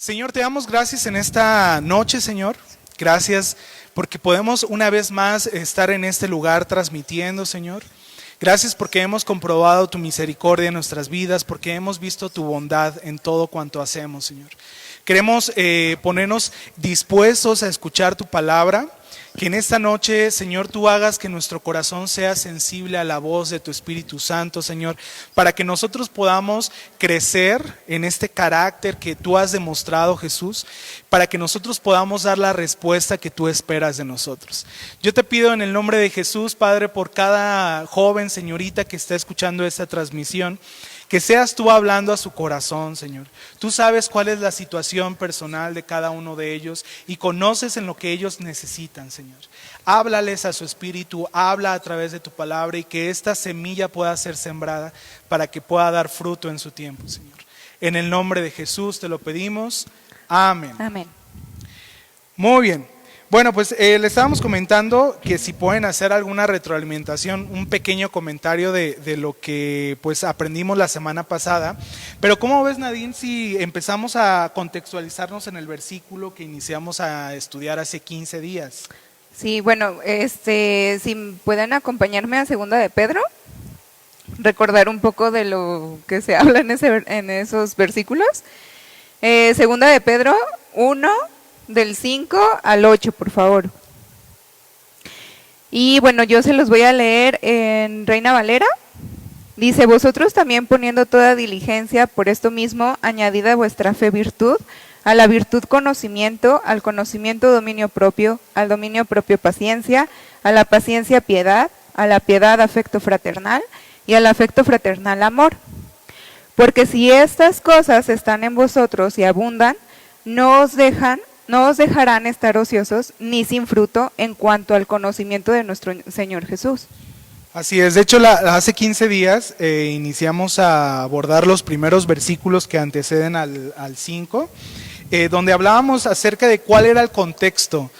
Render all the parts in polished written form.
Señor, te damos gracias en esta noche, Señor. Gracias porque podemos una vez más estar en este lugar transmitiendo, Señor. Gracias porque hemos comprobado tu misericordia en nuestras vidas, porque hemos visto tu bondad en todo cuanto hacemos, Señor. Queremos ponernos dispuestos a escuchar tu palabra. Que en esta noche, Señor, tú hagas que nuestro corazón sea sensible a la voz de tu Espíritu Santo, Señor, para que nosotros podamos crecer en este carácter que tú has demostrado, Jesús, para que nosotros podamos dar la respuesta que tú esperas de nosotros. Yo te pido en el nombre de Jesús, Padre, por cada joven, señorita que está escuchando esta transmisión, que seas tú hablando a su corazón, Señor. Tú sabes cuál es la situación personal de cada uno de ellos y conoces en lo que ellos necesitan, Señor. Háblales a su espíritu, habla a través de tu palabra y que esta semilla pueda ser sembrada para que pueda dar fruto en su tiempo, Señor. En el nombre de Jesús te lo pedimos. Amén. Amén. Muy bien. Bueno, pues le estábamos comentando que si pueden hacer alguna retroalimentación, un pequeño comentario de lo que pues aprendimos la semana pasada. Pero ¿cómo ves, Nadine, si empezamos a contextualizarnos en el versículo que iniciamos a estudiar hace 15 días? Sí, bueno, si pueden acompañarme a Segunda de Pedro, recordar un poco de lo que se habla en esos versículos. Segunda de Pedro 1, del 5 al 8, por favor. Y bueno, yo se los voy a leer en Reina Valera. Dice: vosotros también, poniendo toda diligencia, por esto mismo, añadid a vuestra fe virtud, a la virtud conocimiento, al conocimiento dominio propio, al dominio propio paciencia, a la paciencia piedad, a la piedad afecto fraternal, y al afecto fraternal amor. Porque si estas cosas están en vosotros y abundan, no os dejarán estar ociosos ni sin fruto en cuanto al conocimiento de nuestro Señor Jesús. Así es, de hecho hace 15 días iniciamos a abordar los primeros versículos que anteceden al 5, donde hablábamos acerca de cuál era el contexto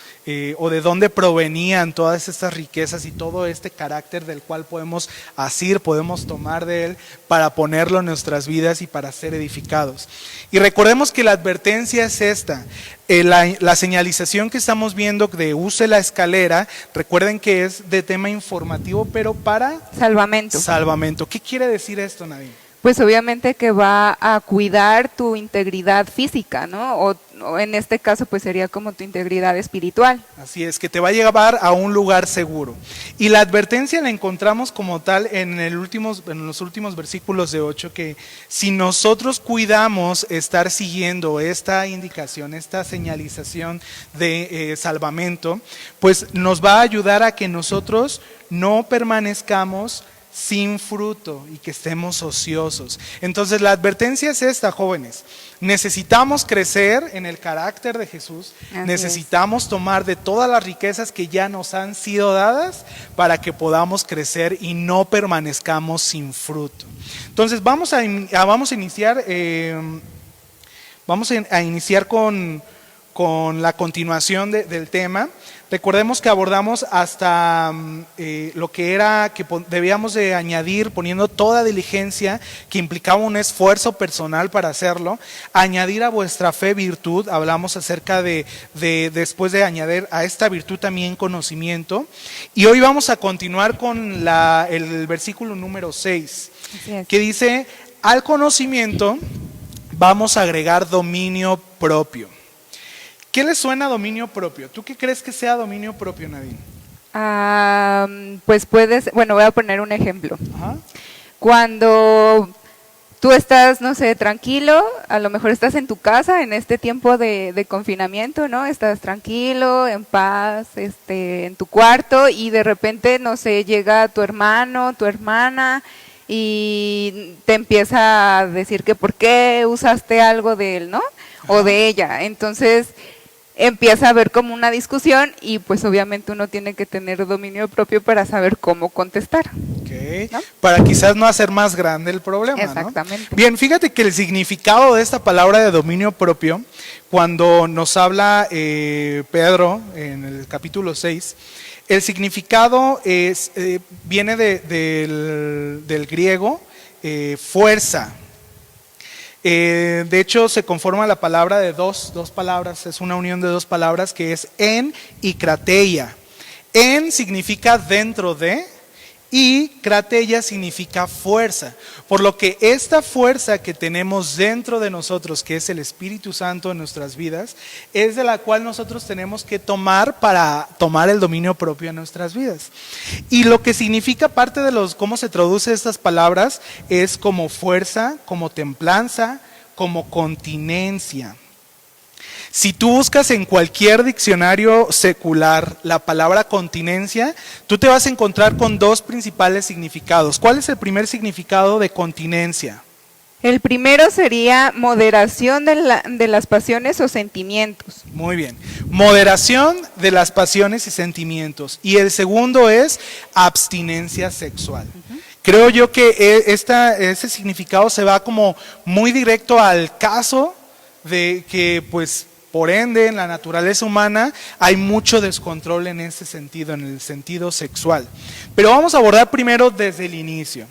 o de dónde provenían todas estas riquezas y todo este carácter del cual podemos asir, podemos tomar de él para ponerlo en nuestras vidas y para ser edificados. Y recordemos que la advertencia es esta, la señalización que estamos viendo de use la escalera, recuerden que es de tema informativo, pero para salvamento. ¿Qué quiere decir esto, Nadine? Pues obviamente que va a cuidar tu integridad física, ¿no? O en este caso pues sería como tu integridad espiritual. Así es, que te va a llevar a un lugar seguro. Y la advertencia la encontramos como tal en los últimos versículos de 8, que si nosotros cuidamos estar siguiendo esta indicación, esta señalización de salvamento, pues nos va a ayudar a que nosotros no permanezcamos sin fruto y que estemos ociosos. Entonces la advertencia es esta, jóvenes: necesitamos crecer en el carácter de Jesús. Así necesitamos tomar de todas las riquezas que ya nos han sido dadas para que podamos crecer y no permanezcamos sin fruto. Entonces vamos a iniciar con la continuación del tema. Recordemos que abordamos hasta lo que era que debíamos de añadir, poniendo toda diligencia, que implicaba un esfuerzo personal para hacerlo. Añadir a vuestra fe virtud, hablamos acerca de después de añadir a esta virtud también conocimiento. Y hoy vamos a continuar con el versículo número 6, que dice: al conocimiento vamos a agregar dominio propio. ¿Qué le suena a dominio propio? ¿Tú qué crees que sea dominio propio, Nadine? Pues voy a poner un ejemplo. Ajá. Cuando tú estás, no sé, tranquilo, a lo mejor estás en tu casa en este tiempo de confinamiento, ¿no? Estás tranquilo, en paz, en tu cuarto, y de repente, no sé, llega tu hermano, tu hermana, y te empieza a decir que por qué usaste algo de él, ¿no? O de ella. Entonces empieza a haber como una discusión y pues obviamente uno tiene que tener dominio propio para saber cómo contestar. Okay. ¿No? Para quizás no hacer más grande el problema. Exactamente. ¿No? Bien, fíjate que el significado de esta palabra de dominio propio, cuando nos habla Pedro en el capítulo 6, el significado viene del griego fuerza. De hecho, se conforma la palabra de dos palabras, es una unión de dos palabras que es en y krateia. En significa dentro de y krateia significa fuerza. Por lo que esta fuerza que tenemos dentro de nosotros, que es el Espíritu Santo en nuestras vidas, es de la cual nosotros tenemos que tomar para tomar el dominio propio en nuestras vidas. Y lo que significa parte de cómo se traduce estas palabras es como fuerza, como templanza, como continencia. Si tú buscas en cualquier diccionario secular la palabra continencia, tú te vas a encontrar con dos principales significados. ¿Cuál es el primer significado de continencia? El primero sería moderación de las pasiones o sentimientos. Muy bien. Moderación de las pasiones y sentimientos. Y el segundo es abstinencia sexual. Creo yo que ese significado se va como muy directo al caso de que, pues, por ende, en la naturaleza humana hay mucho descontrol en ese sentido, en el sentido sexual. Pero vamos a abordar primero desde el inicio.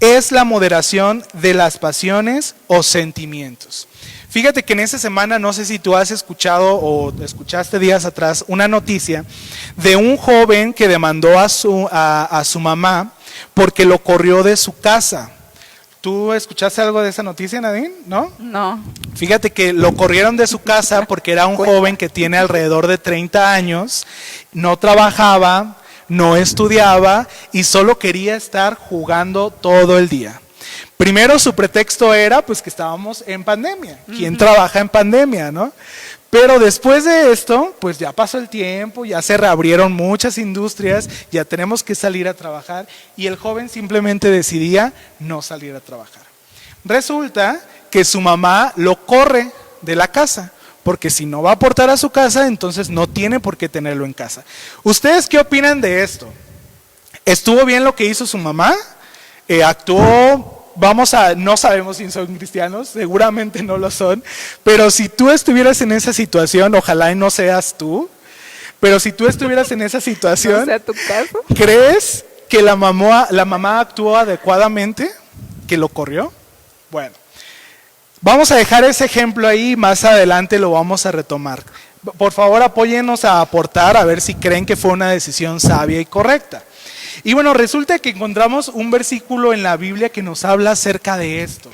Es la moderación de las pasiones o sentimientos. Fíjate que en esta semana, no sé si tú has escuchado o escuchaste días atrás una noticia de un joven que demandó a su mamá porque lo corrió de su casa. ¿Tú escuchaste algo de esa noticia, Nadine? ¿No? No. Fíjate que lo corrieron de su casa porque era un joven que tiene alrededor de 30 años, no trabajaba, no estudiaba y solo quería estar jugando todo el día. Primero su pretexto era pues que estábamos en pandemia. ¿Quién trabaja en pandemia, no? Pero después de esto, pues ya pasó el tiempo, ya se reabrieron muchas industrias, ya tenemos que salir a trabajar y el joven simplemente decidía no salir a trabajar. Resulta que su mamá lo corre de la casa, porque si no va a aportar a su casa, entonces no tiene por qué tenerlo en casa. ¿Ustedes qué opinan de esto? ¿Estuvo bien lo que hizo su mamá? ¿Actuó? No sabemos si son cristianos, seguramente no lo son, pero si tú estuvieras en esa situación, ojalá y no seas tú, pero si tú estuvieras en esa situación, ¿No sea tu caso? ¿crees que la mamá actuó adecuadamente, que lo corrió? Bueno, vamos a dejar ese ejemplo ahí, más adelante lo vamos a retomar. Por favor, apóyennos a aportar, a ver si creen que fue una decisión sabia y correcta. Y bueno, resulta que encontramos un versículo en la Biblia que nos habla acerca de esto.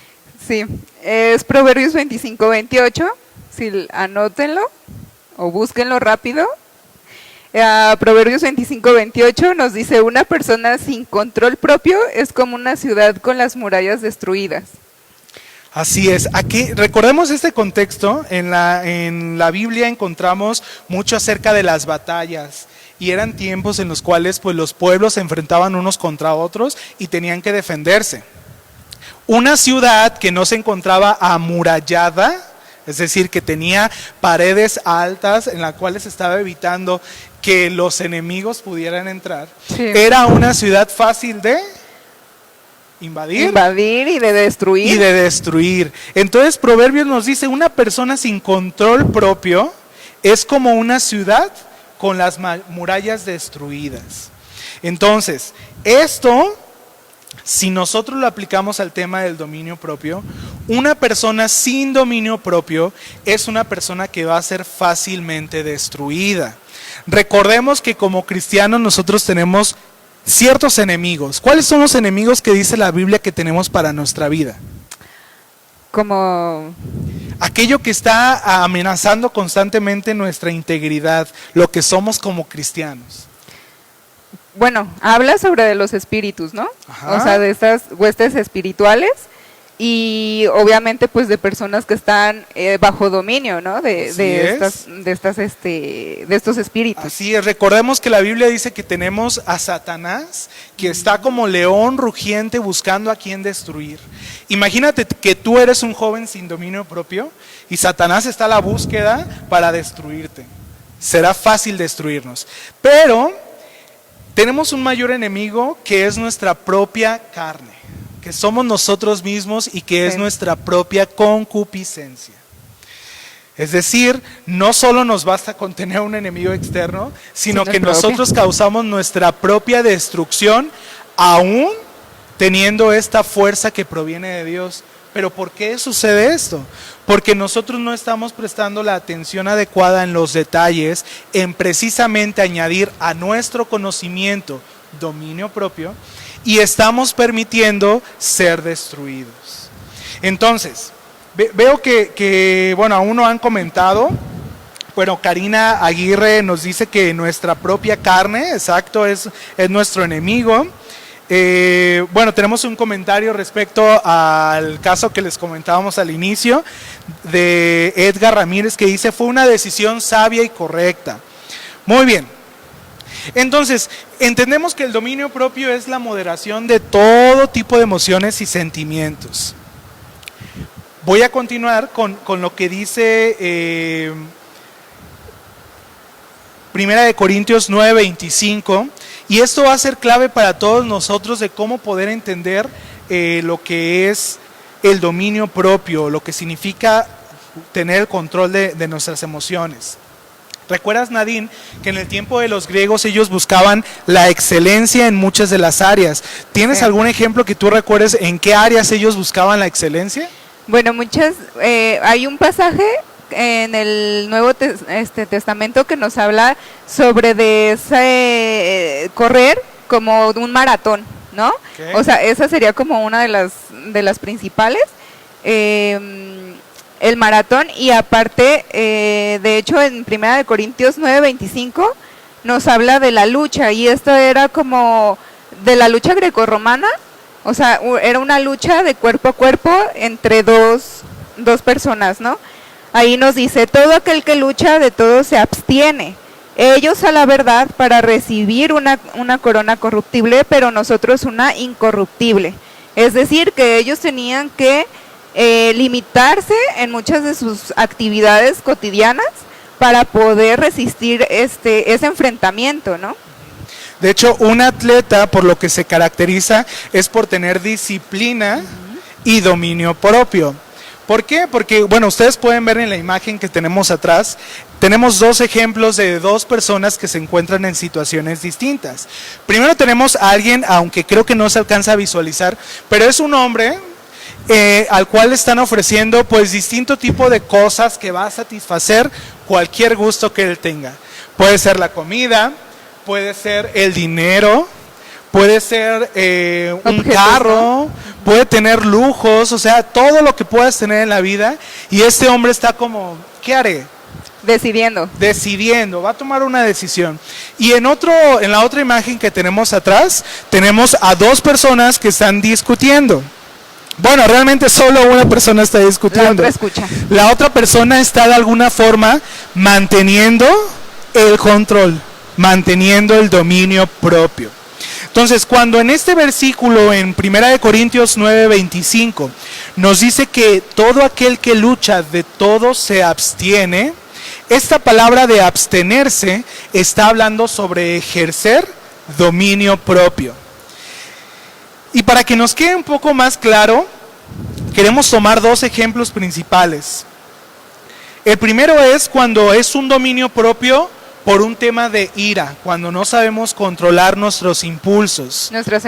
Sí, es Proverbios 25-28, sí, anótenlo o búsquenlo rápido. Proverbios 25-28 nos dice, una persona sin control propio es como una ciudad con las murallas destruidas. Así es. Aquí recordemos este contexto. En la Biblia encontramos mucho acerca de las batallas. Y eran tiempos en los cuales pues, los pueblos se enfrentaban unos contra otros y tenían que defenderse. Una ciudad que no se encontraba amurallada, es decir, que tenía paredes altas en las cuales estaba evitando que los enemigos pudieran entrar, sí, era una ciudad fácil de invadir y de destruir. Entonces Proverbios nos dice, una persona sin control propio es como una ciudad con las murallas destruidas. Entonces, esto, si nosotros lo aplicamos al tema del dominio propio, una persona sin dominio propio es una persona que va a ser fácilmente destruida. Recordemos que como cristianos nosotros tenemos ciertos enemigos. ¿Cuáles son los enemigos que dice la Biblia que tenemos para nuestra vida? Como aquello que está amenazando constantemente nuestra integridad, lo que somos como cristianos. Bueno, habla sobre de los espíritus, ¿no? Ajá. O sea, de estas huestes espirituales y obviamente pues de personas que están bajo dominio, ¿no? De estos espíritus. Así es, recordemos que la Biblia dice que tenemos a Satanás, que está como león rugiente buscando a quien destruir. Imagínate que tú eres un joven sin dominio propio y Satanás está a la búsqueda para destruirte. Será fácil destruirnos, pero tenemos un mayor enemigo que es nuestra propia carne, que somos nosotros mismos y que es nuestra propia concupiscencia. Es decir, no solo nos basta con tener un enemigo externo, sino que nosotros causamos nuestra propia destrucción, aún teniendo esta fuerza que proviene de Dios, ¿Pero por qué sucede esto? Porque nosotros no estamos prestando la atención adecuada en los detalles, en precisamente añadir a nuestro conocimiento dominio propio, y estamos permitiendo ser destruidos. Entonces, veo que bueno, aún no han comentado. Bueno, Karina Aguirre nos dice que nuestra propia carne, exacto, es nuestro enemigo. Bueno, tenemos un comentario respecto al caso que les comentábamos al inicio de Edgar Ramírez, que dice: fue una decisión sabia y correcta. Muy bien. Entonces, entendemos que el dominio propio es la moderación de todo tipo de emociones y sentimientos. Voy a continuar con lo que dice Primera de Corintios 9:25, y esto va a ser clave para todos nosotros de cómo poder entender lo que es el dominio propio, lo que significa tener el control de nuestras emociones. ¿Recuerdas, Nadine, que en el tiempo de los griegos ellos buscaban la excelencia en muchas de las áreas? ¿Tienes algún ejemplo que tú recuerdes en qué áreas ellos buscaban la excelencia? Bueno, hay un pasaje en el Nuevo Testamento que nos habla sobre de ese correr como un maratón, ¿no? Okay. O sea, esa sería como una de las principales, el maratón. Y aparte, de hecho, en 1 Corintios 9:25 nos habla de la lucha, y esto era como de la lucha grecorromana. O sea, era una lucha de cuerpo a cuerpo entre dos personas, ¿no? Ahí nos dice: todo aquel que lucha de todo se abstiene. Ellos a la verdad para recibir una corona corruptible, pero nosotros una incorruptible. Es decir, que ellos tenían que limitarse en muchas de sus actividades cotidianas para poder resistir ese enfrentamiento, ¿no? De hecho, un atleta, por lo que se caracteriza, es por tener disciplina y dominio propio. ¿Por qué? Porque, bueno, ustedes pueden ver en la imagen que tenemos atrás, tenemos dos ejemplos de dos personas que se encuentran en situaciones distintas. Primero tenemos a alguien, aunque creo que no se alcanza a visualizar, pero es un hombre al cual le están ofreciendo pues distinto tipo de cosas que va a satisfacer cualquier gusto que él tenga. Puede ser la comida, puede ser el dinero, puede ser un carro, puede tener lujos, o sea, todo lo que puedas tener en la vida. Y este hombre está como, ¿qué haré? Decidiendo, va a tomar una decisión. Y en la otra imagen que tenemos atrás, tenemos a dos personas que están discutiendo. Bueno, realmente solo una persona está discutiendo. La otra escucha. La otra persona está de alguna forma manteniendo el control, manteniendo el dominio propio. Entonces, cuando en este versículo en 1 Corintios 9:25 nos dice que todo aquel que lucha de todo se abstiene, esta palabra de abstenerse está hablando sobre ejercer dominio propio. Y para que nos quede un poco más claro, queremos tomar dos ejemplos principales. El primero es cuando es un dominio propio por un tema de ira, cuando no sabemos controlar nuestros impulsos, nuestras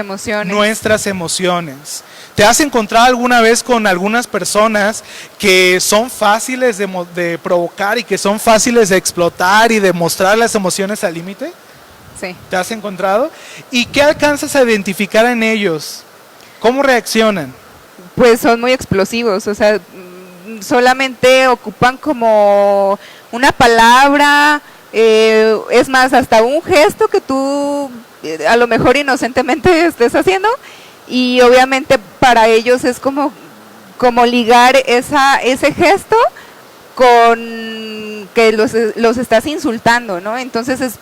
emociones. ¿Te has encontrado alguna vez con algunas personas que son fáciles de provocar y que son fáciles de explotar y de mostrar las emociones al límite? Sí. ¿Te has encontrado? ¿Y qué alcanzas a identificar en ellos? ¿Cómo reaccionan? Pues son muy explosivos, o sea, solamente ocupan como una palabra, es más, hasta un gesto que tú a lo mejor inocentemente estés haciendo, y obviamente para ellos es como ligar ese gesto con que los estás insultando, ¿no? Entonces es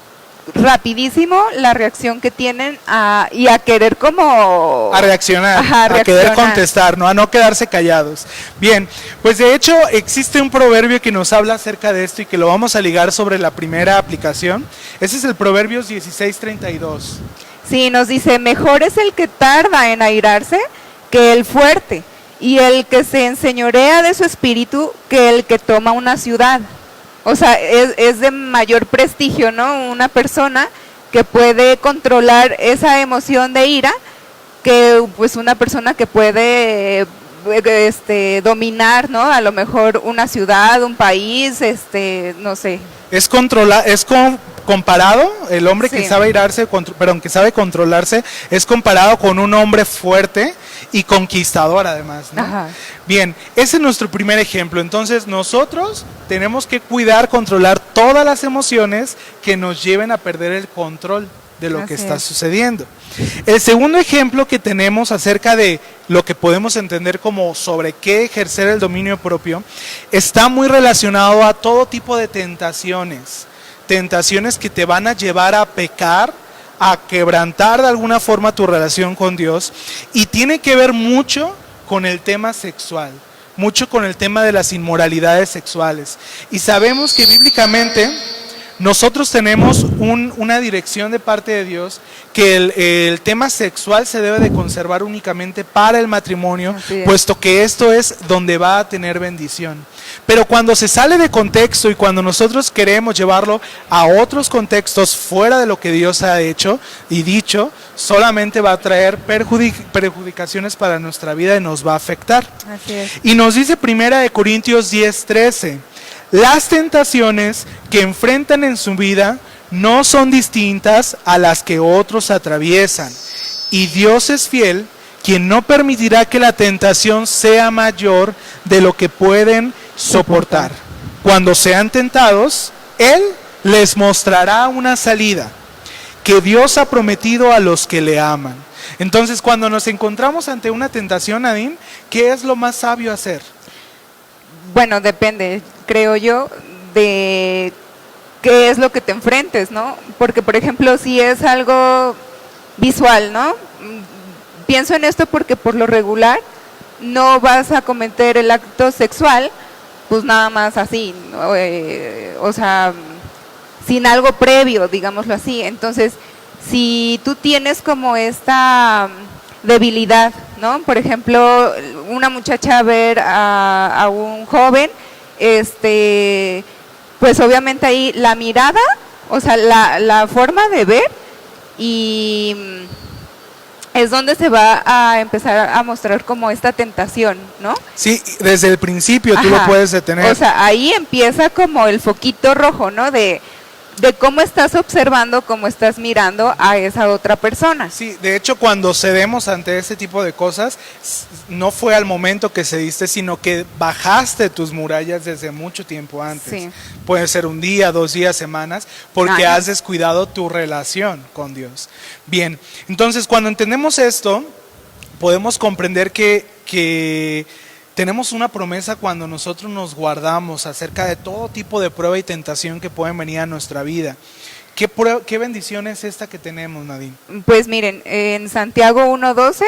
rapidísimo la reacción que tienen a querer como... A reaccionar, Ajá, a querer contestar, ¿no? A no quedarse callados. Bien, pues de hecho existe un proverbio que nos habla acerca de esto y que lo vamos a ligar sobre la primera aplicación. Ese es el Proverbios 16:32. Sí, nos dice: mejor es el que tarda en airarse que el fuerte, y el que se enseñorea de su espíritu que el que toma una ciudad. O sea, es de mayor prestigio, ¿no? Una persona que puede controlar esa emoción de ira que pues una persona que puede dominar, ¿no? A lo mejor una ciudad, un país, no sé. Es comparado, el hombre que sabe irarse, perdón, que sabe controlarse, es comparado con un hombre fuerte y conquistador además, ¿no? Ajá. Bien, ese es nuestro primer ejemplo. Entonces nosotros tenemos que cuidar, controlar todas las emociones que nos lleven a perder el control de lo que está sucediendo. El segundo ejemplo que tenemos acerca de lo que podemos entender como sobre qué ejercer el dominio propio está muy relacionado a todo tipo de tentaciones que te van a llevar a pecar, a quebrantar de alguna forma tu relación con Dios, y tiene que ver mucho con el tema sexual, mucho con el tema de las inmoralidades sexuales. Y sabemos que bíblicamente nosotros tenemos una dirección de parte de Dios que el tema sexual se debe de conservar únicamente para el matrimonio, puesto que esto es donde va a tener bendición. Pero cuando se sale de contexto y cuando nosotros queremos llevarlo a otros contextos fuera de lo que Dios ha hecho y dicho, solamente va a traer perjudicaciones para nuestra vida y nos va a afectar. Así es. Y nos dice 1 Corintios 10:13, las tentaciones que enfrentan en su vida no son distintas a las que otros atraviesan. Y Dios es fiel, quien no permitirá que la tentación sea mayor de lo que pueden soportar. Cuando sean tentados, Él les mostrará una salida que Dios ha prometido a los que le aman. Entonces, cuando nos encontramos ante una tentación, Nadine, ¿qué es lo más sabio hacer? Bueno, depende, creo yo, de qué es lo que te enfrentes, ¿no? Porque, por ejemplo, si es algo visual, ¿no? Pienso en esto porque por lo regular no vas a cometer el acto sexual, pues nada más así, ¿no? O sea, sin algo previo, digámoslo así. Entonces, si tú tienes como esta debilidad, ¿no? Por ejemplo, una muchacha ver a un joven, pues obviamente ahí la mirada, o sea, la forma de ver, y es donde se va a empezar a mostrar como esta tentación, ¿no? Sí, desde el principio tú lo puedes detener. O sea, ahí empieza como el foquito rojo, ¿no? De cómo estás observando, cómo estás mirando a esa otra persona. Sí, de hecho cuando cedemos ante ese tipo de cosas, no fue al momento que cediste, sino que bajaste tus murallas desde mucho tiempo antes. Sí. Puede ser un día, 2 días, semanas, porque has descuidado tu relación con Dios. Bien, entonces cuando entendemos esto, podemos comprender que tenemos una promesa cuando nosotros nos guardamos acerca de todo tipo de prueba y tentación que pueden venir a nuestra vida. ¿Qué bendición es esta que tenemos, Nadine? Pues miren, en Santiago 1:12,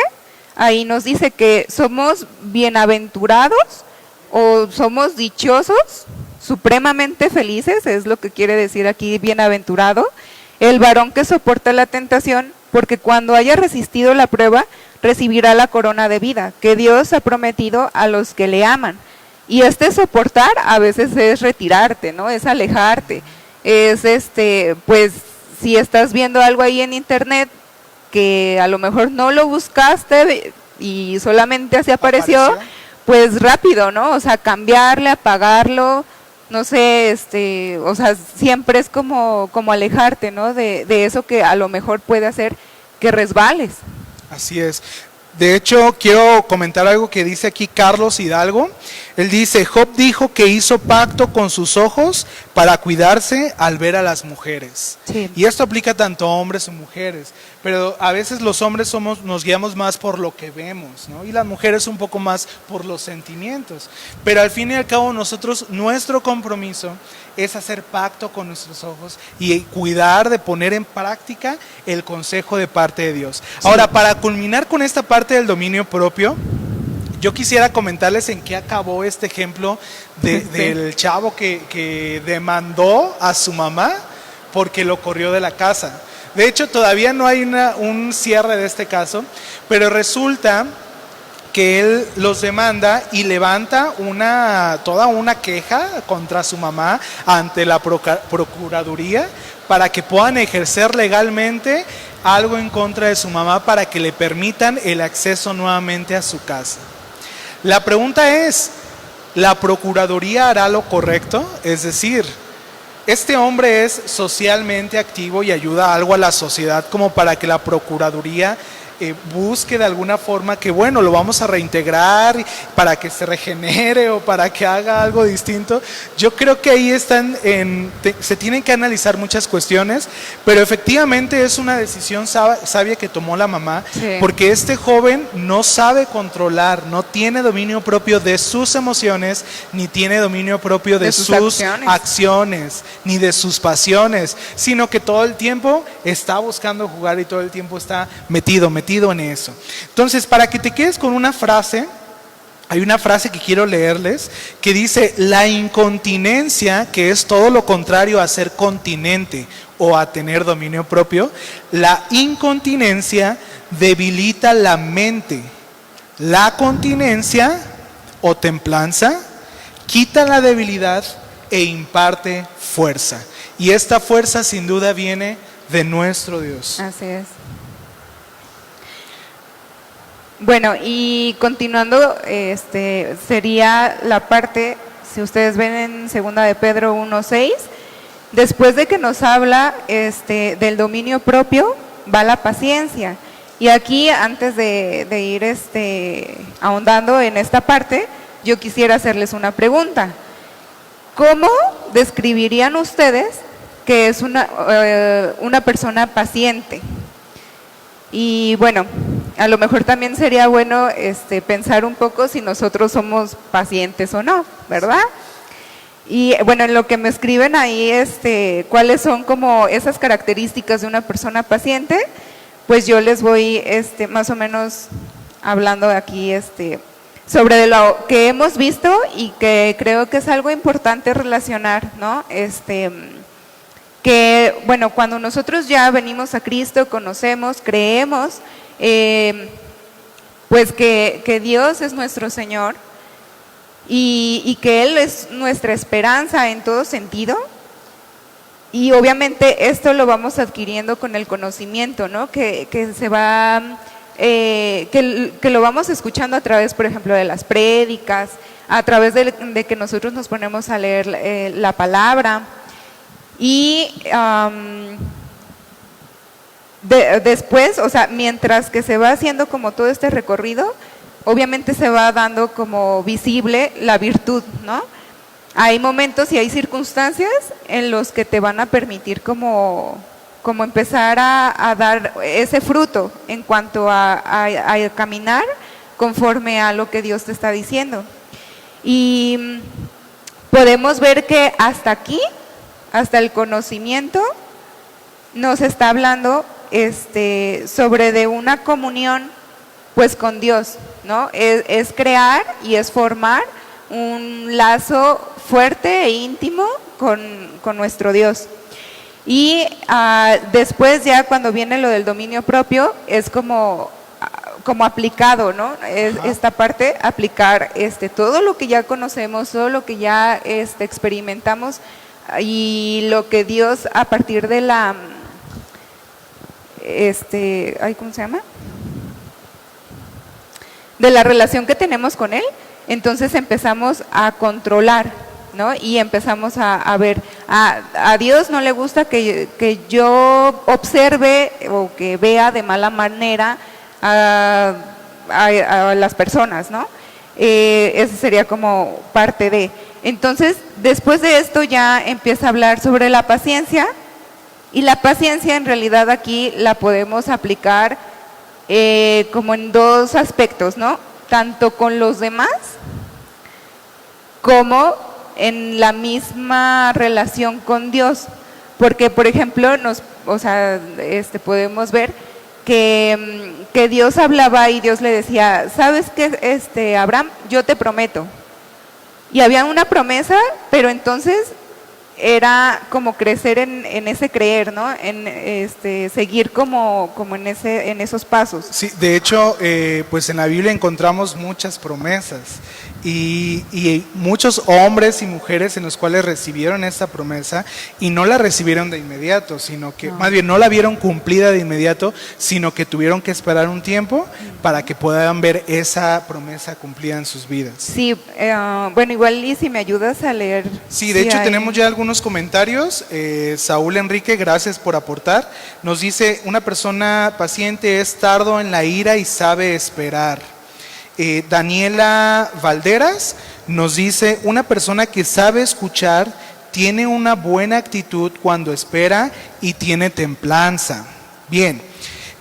ahí nos dice que somos bienaventurados o somos dichosos, supremamente felices, es lo que quiere decir aquí bienaventurado, el varón que soporta la tentación, porque cuando haya resistido la prueba, recibirá la corona de vida que Dios ha prometido a los que le aman. Y soportar a veces es retirarte, ¿no? Es alejarte. Es pues si estás viendo algo ahí en internet que a lo mejor no lo buscaste y solamente así apareció, pues rápido, ¿no? O sea, cambiarle, apagarlo, no sé, o sea, siempre es como alejarte, ¿no? De eso que a lo mejor puede hacer que resbales. Así es. De hecho, quiero comentar algo que dice aquí Carlos Hidalgo. Él dice, Job dijo que hizo pacto con sus ojos para cuidarse al ver a las mujeres. Sí. Y esto aplica tanto a hombres como mujeres. Pero a veces los hombres nos guiamos más por lo que vemos, ¿no? Y las mujeres un poco más por los sentimientos. Pero al fin y al cabo nuestro compromiso es hacer pacto con nuestros ojos y cuidar de poner en práctica el consejo de parte de Dios. Sí. Ahora, para culminar con esta parte del dominio propio, yo quisiera comentarles en qué acabó este ejemplo del chavo que demandó a su mamá porque lo corrió de la casa. De hecho, todavía no hay un cierre de este caso, pero resulta que él los demanda y levanta toda una queja contra su mamá ante la Procuraduría para que puedan ejercer legalmente algo en contra de su mamá para que le permitan el acceso nuevamente a su casa. La pregunta es, ¿la Procuraduría hará lo correcto? Es decir, este hombre es socialmente activo y ayuda algo a la sociedad como para que la Procuraduría busque de alguna forma que, bueno, lo vamos a reintegrar para que se regenere o para que haga algo distinto. Yo creo que ahí se tienen que analizar muchas cuestiones, pero efectivamente es una decisión sabia que tomó la mamá, sí, porque este joven no sabe controlar, no tiene dominio propio de sus emociones, ni tiene dominio propio de sus acciones, ni de sus pasiones, sino que todo el tiempo está buscando jugar y todo el tiempo está metido en eso. Entonces, para que te quedes con una frase, hay una frase que quiero leerles que dice: la incontinencia, que es todo lo contrario a ser continente o a tener dominio propio, la incontinencia debilita la mente. La continencia o templanza quita la debilidad e imparte fuerza. Y esta fuerza sin duda viene de nuestro Dios. Así es. Bueno, y continuando, sería la parte, si ustedes ven en 2 de Pedro 1:6, después de que nos habla del dominio propio, va la paciencia. Y aquí, antes de ir ahondando en esta parte, yo quisiera hacerles una pregunta. ¿Cómo describirían ustedes que es una persona paciente? Y bueno, a lo mejor también sería bueno pensar un poco si nosotros somos pacientes o no, ¿verdad? Y bueno, en lo que me escriben ahí, cuáles son como esas características de una persona paciente, pues yo les voy más o menos hablando aquí sobre lo que hemos visto y que creo que es algo importante relacionar, ¿no? Que bueno, cuando nosotros ya venimos a Cristo, conocemos, creemos, pues que Dios es nuestro Señor y que Él es nuestra esperanza en todo sentido. Y obviamente esto lo vamos adquiriendo con el conocimiento, ¿no? Que se va, que lo vamos escuchando a través, por ejemplo, de las prédicas, a través de que nosotros nos ponemos a leer la palabra. Y después, o sea, mientras que se va haciendo como todo este recorrido, obviamente se va dando como visible la virtud, ¿no? Hay momentos y hay circunstancias en los que te van a permitir como empezar a dar ese fruto en cuanto a caminar conforme a lo que Dios te está diciendo. Y podemos ver que hasta aquí, hasta el conocimiento, nos está hablando sobre de una comunión pues con Dios, ¿no? Es crear y es formar un lazo fuerte e íntimo con nuestro Dios. Y después ya cuando viene lo del dominio propio, es como aplicado, ¿no? Esta parte, aplicar todo lo que ya conocemos, todo lo que ya experimentamos y lo que Dios a partir de la ¿cómo se llama? De la relación que tenemos con Él, entonces empezamos a controlar, ¿no? Y empezamos a ver, a Dios no le gusta que yo observe o que vea de mala manera a las personas, ¿no? Eso sería como parte de. Entonces, después de esto ya empieza a hablar sobre la paciencia, y la paciencia en realidad aquí la podemos aplicar como en dos aspectos, ¿no? Tanto con los demás como en la misma relación con Dios. Porque, por ejemplo, podemos ver que Dios hablaba y Dios le decía: ¿sabes qué, Abraham? Yo te prometo. Y había una promesa, pero entonces era como crecer en ese creer, ¿no? En seguir como en esos pasos. Sí, de hecho, pues en la Biblia encontramos muchas promesas y muchos hombres y mujeres en los cuales recibieron esta promesa y no la recibieron de inmediato, sino que más bien no la vieron cumplida de inmediato, sino que tuvieron que esperar un tiempo para que puedan ver esa promesa cumplida en sus vidas. Sí, bueno, igual y si me ayudas a leer. Sí, de hecho tenemos ya algunos comentarios. Saúl Enrique, gracias por aportar. Nos dice, una persona paciente es tardo en la ira y sabe esperar. Daniela Valderas nos dice, una persona que sabe escuchar tiene una buena actitud cuando espera y tiene templanza. Bien,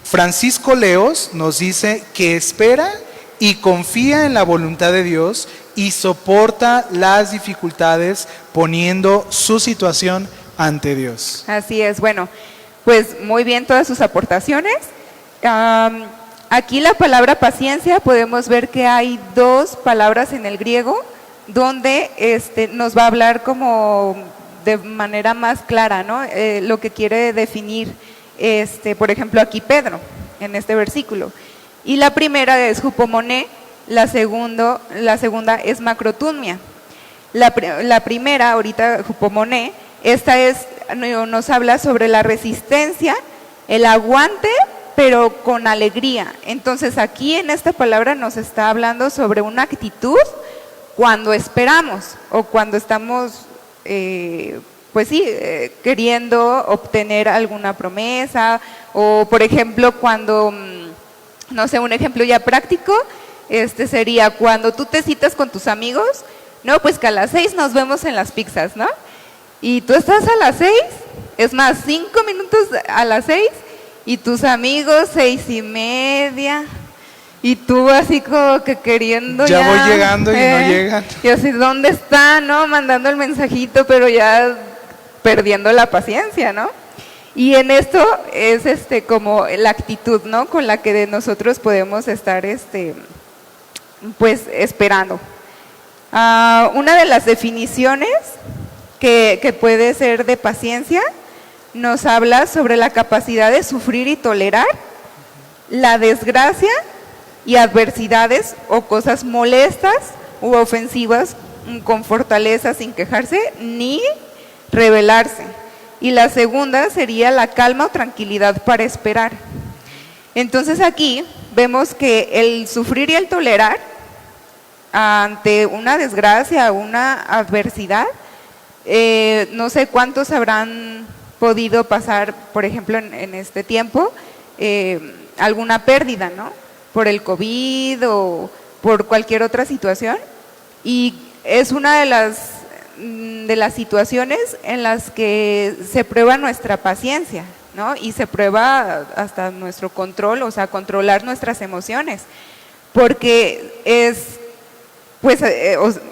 Francisco Leos nos dice que espera y confía en la voluntad de Dios y soporta las dificultades poniendo su situación ante Dios. Así es, bueno, pues muy bien todas sus aportaciones. Aquí la palabra paciencia podemos ver que hay dos palabras en el griego donde nos va a hablar como de manera más clara, ¿no? Lo que quiere definir, por ejemplo, aquí Pedro, en este versículo. Y la primera es hupomoné, la segunda es macrotumia. La primera, ahorita hupomoné, nos habla sobre la resistencia, el aguante, pero con alegría. Entonces aquí en esta palabra nos está hablando sobre una actitud cuando esperamos o cuando estamos, queriendo obtener alguna promesa, o por ejemplo cuando, no sé, un ejemplo ya práctico, sería cuando tú te citas con tus amigos, no, pues que a las 6 nos vemos en las pizzas, ¿no? Y tú estás a las 6, es más, 5 minutos a las 6, y tus amigos 6:30, y tú así como que queriendo ya voy llegando y no llegan. Y así, ¿dónde está, no? Mandando el mensajito, pero ya perdiendo la paciencia, ¿no? Y en esto es como la actitud, ¿no? Con la que nosotros podemos estar pues esperando. Una de las definiciones que puede ser de paciencia nos habla sobre la capacidad de sufrir y tolerar la desgracia y adversidades o cosas molestas u ofensivas con fortaleza, sin quejarse ni rebelarse. Y la segunda sería la calma o tranquilidad para esperar. Entonces aquí vemos que el sufrir y el tolerar ante una desgracia o una adversidad, no sé cuántos habrán podido pasar, por ejemplo, en este tiempo, alguna pérdida, ¿no? Por el COVID o por cualquier otra situación. Y es una de las situaciones en las que se prueba nuestra paciencia, ¿no? Y se prueba hasta nuestro control, o sea, controlar nuestras emociones. Porque pues,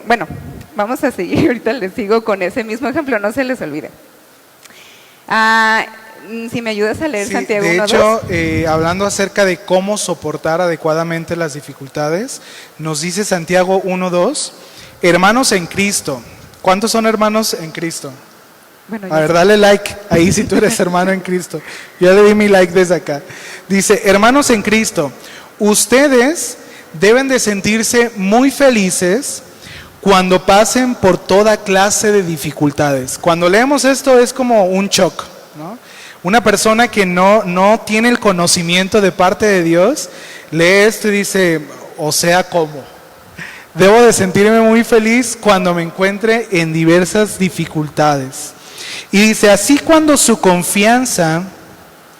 bueno, vamos a seguir, ahorita les sigo con ese mismo ejemplo, no se les olvide. Si me ayudas a leer, sí, Santiago 1:2. De hecho, hablando acerca de cómo soportar adecuadamente las dificultades, nos dice Santiago 1:2, hermanos en Cristo. ¿Cuántos son hermanos en Cristo? Bueno, a ver, dale like, ahí si tú eres hermano en Cristo. Yo le di mi like desde acá. Dice, hermanos en Cristo, ustedes deben de sentirse muy felices cuando pasen por toda clase de dificultades. Cuando leemos esto es como un shock, ¿no? Una persona que no tiene el conocimiento de parte de Dios, lee esto y dice, o sea, ¿cómo? Debo de sentirme muy feliz cuando me encuentre en diversas dificultades. Y dice, así cuando su confianza,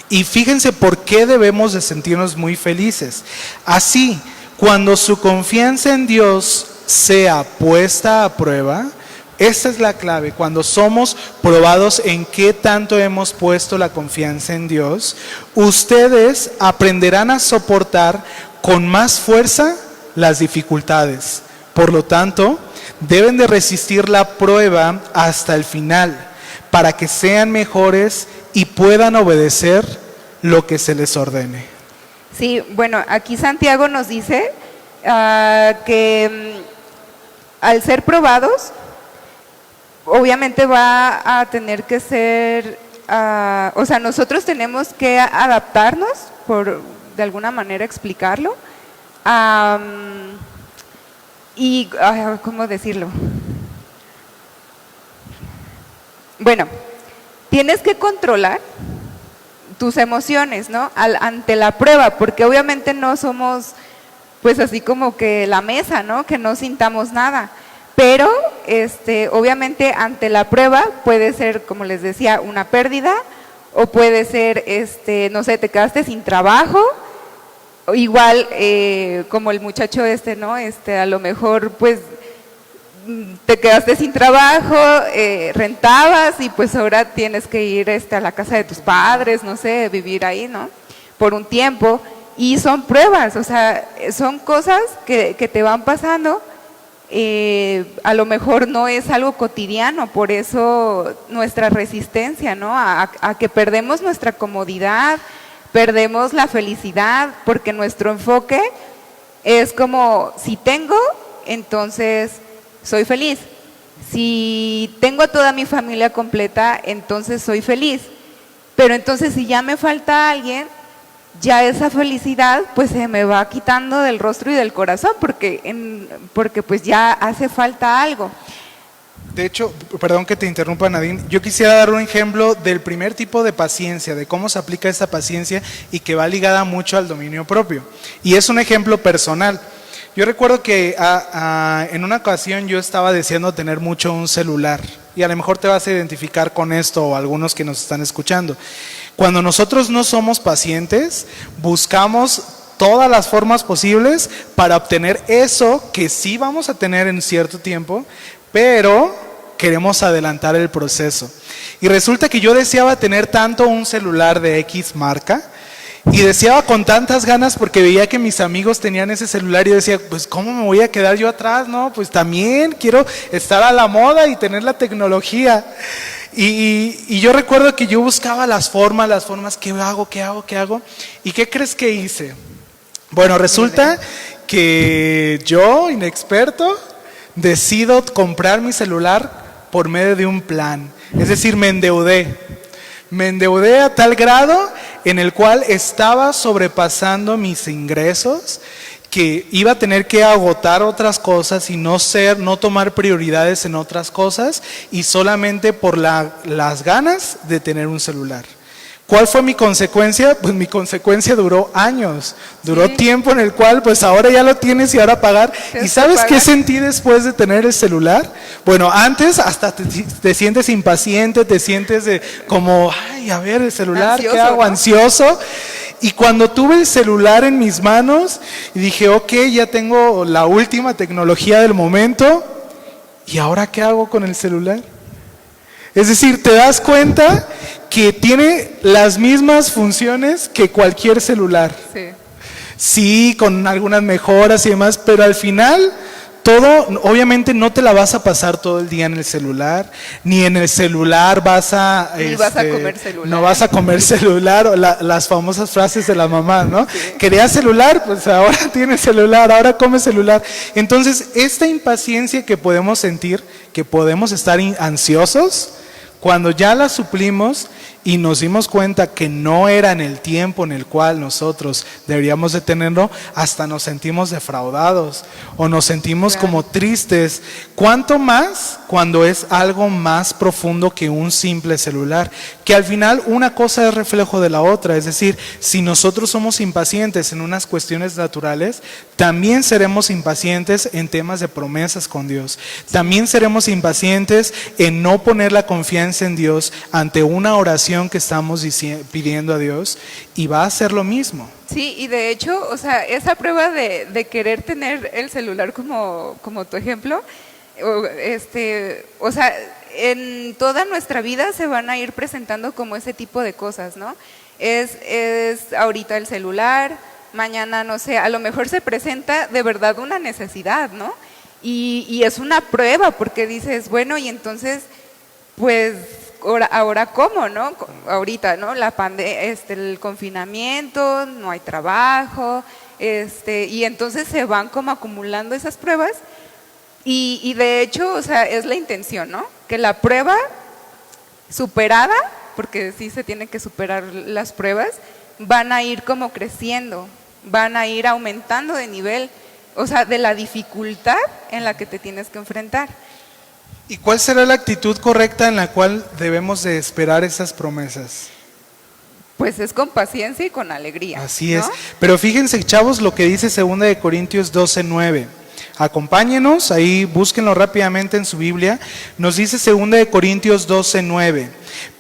y fíjense por qué debemos de sentirnos muy felices, así cuando su confianza en Dios sea puesta a prueba, esta es la clave, cuando somos probados en qué tanto hemos puesto la confianza en Dios, ustedes aprenderán a soportar con más fuerza las dificultades. Por lo tanto, deben de resistir la prueba hasta el final, para que sean mejores y puedan obedecer lo que se les ordene. Sí, bueno, aquí Santiago nos dice que al ser probados, obviamente va a tener que ser, o sea, nosotros tenemos que adaptarnos, por de alguna manera explicarlo, y, ¿cómo decirlo? Bueno, tienes que controlar tus emociones, ¿no? Ante la prueba, porque obviamente no somos, pues así como que la mesa, ¿no? Que no sintamos nada. Pero, obviamente ante la prueba puede ser, como les decía, una pérdida, o puede ser, no sé, te quedaste sin trabajo, o igual como el muchacho ¿no? A lo mejor, pues, te quedaste sin trabajo, rentabas y pues ahora tienes que ir a la casa de tus padres, no sé, vivir ahí, ¿no? Por un tiempo. Y son pruebas, o sea, son cosas que te van pasando. A lo mejor no es algo cotidiano, por eso nuestra resistencia, ¿no? A que perdemos nuestra comodidad, perdemos la felicidad, porque nuestro enfoque es como, si tengo, entonces soy feliz. Si tengo a toda mi familia completa, entonces soy feliz. Pero entonces si ya me falta alguien, ya esa felicidad pues se me va quitando del rostro y del corazón, porque pues ya hace falta algo. De hecho, perdón que te interrumpa, Nadine, yo quisiera dar un ejemplo del primer tipo de paciencia, de cómo se aplica esta paciencia y que va ligada mucho al dominio propio. Y es un ejemplo personal. Yo recuerdo que en una ocasión yo estaba deseando tener mucho un celular, y a lo mejor te vas a identificar con esto, o algunos que nos están escuchando. Cuando nosotros no somos pacientes, buscamos todas las formas posibles para obtener eso que sí vamos a tener en cierto tiempo, pero queremos adelantar el proceso. Y resulta que yo deseaba tener tanto un celular de X marca, y deseaba con tantas ganas porque veía que mis amigos tenían ese celular, y yo decía, pues ¿cómo me voy a quedar yo atrás? No, pues también quiero estar a la moda y tener la tecnología. Y yo recuerdo que yo buscaba las formas, ¿qué hago? ¿Y qué crees que hice? Bueno, resulta que yo, inexperto, decido comprar mi celular por medio de un plan. Es decir, me endeudé a tal grado en el cual estaba sobrepasando mis ingresos, que iba a tener que agotar otras cosas y no tomar prioridades en otras cosas, y solamente por las ganas de tener un celular. ¿Cuál fue mi consecuencia? Pues mi consecuencia duró años, duró tiempo en el cual pues ahora ya lo tienes y ahora pagar. ¿Y sabes qué sentí después de tener el celular? Bueno, antes hasta te sientes impaciente, te sientes como, ay, a ver, el celular, ansioso, ¿qué hago? ¿No? Ansioso. Y cuando tuve el celular en mis manos y dije, ok, ya tengo la última tecnología del momento, ¿y ahora qué hago con el celular? Es decir, te das cuenta que tiene las mismas funciones que cualquier celular. Sí, con algunas mejoras y demás, pero al final todo, obviamente no te la vas a pasar todo el día en el celular, ni en el celular vas a comer celular. No vas a comer celular, o las famosas frases de la mamá, ¿no? Sí. Querías celular, pues ahora tienes celular, ahora comes celular. Entonces, esta impaciencia que podemos sentir, que podemos estar ansiosos, cuando ya la suplimos y nos dimos cuenta que no era en el tiempo en el cual nosotros deberíamos de tenerlo, hasta nos sentimos defraudados o nos sentimos como tristes. ¿Cuánto más cuando es algo más profundo que un simple celular? Que al final una cosa es reflejo de la otra. Es decir, si nosotros somos impacientes en unas cuestiones naturales, también seremos impacientes en temas de promesas con Dios. También seremos impacientes en no poner la confianza en Dios ante una oración que estamos pidiendo a Dios, y va a ser lo mismo. Sí, y de hecho, o sea, esa prueba de querer tener el celular como tu ejemplo, o sea, en toda nuestra vida se van a ir presentando como ese tipo de cosas, ¿no? Es ahorita el celular, mañana, no sé, a lo mejor se presenta de verdad una necesidad, ¿no? Y es una prueba, porque dices, bueno, y entonces, pues, ahora ¿cómo, no? Ahorita, ¿no? El confinamiento, no hay trabajo, y entonces se van como acumulando esas pruebas, Y de hecho, o sea, es la intención, ¿no? Que la prueba superada, porque sí se tienen que superar las pruebas, van a ir como creciendo, van a ir aumentando de nivel, o sea, de la dificultad en la que te tienes que enfrentar. ¿Y cuál será la actitud correcta en la cual debemos de esperar esas promesas? Pues es con paciencia y con alegría. Así ¿no? es. Pero fíjense, chavos, lo que dice 2 de Corintios 12:9. Acompáñenos, ahí búsquenlo rápidamente en su Biblia. Nos dice 2 de Corintios 12:9.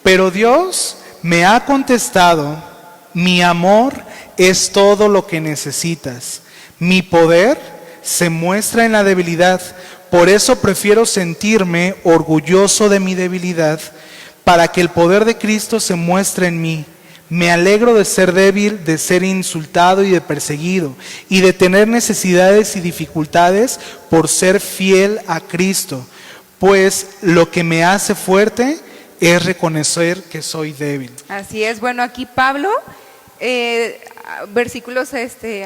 Pero Dios me ha contestado, mi amor es todo lo que necesitas. Mi poder se muestra en la debilidad. Por eso prefiero sentirme orgulloso de mi debilidad, para que el poder de Cristo se muestre en mí. Me alegro de ser débil, de ser insultado y de perseguido, y de tener necesidades y dificultades por ser fiel a Cristo. Pues lo que me hace fuerte es reconocer que soy débil. Así es. Bueno, aquí Pablo, versículos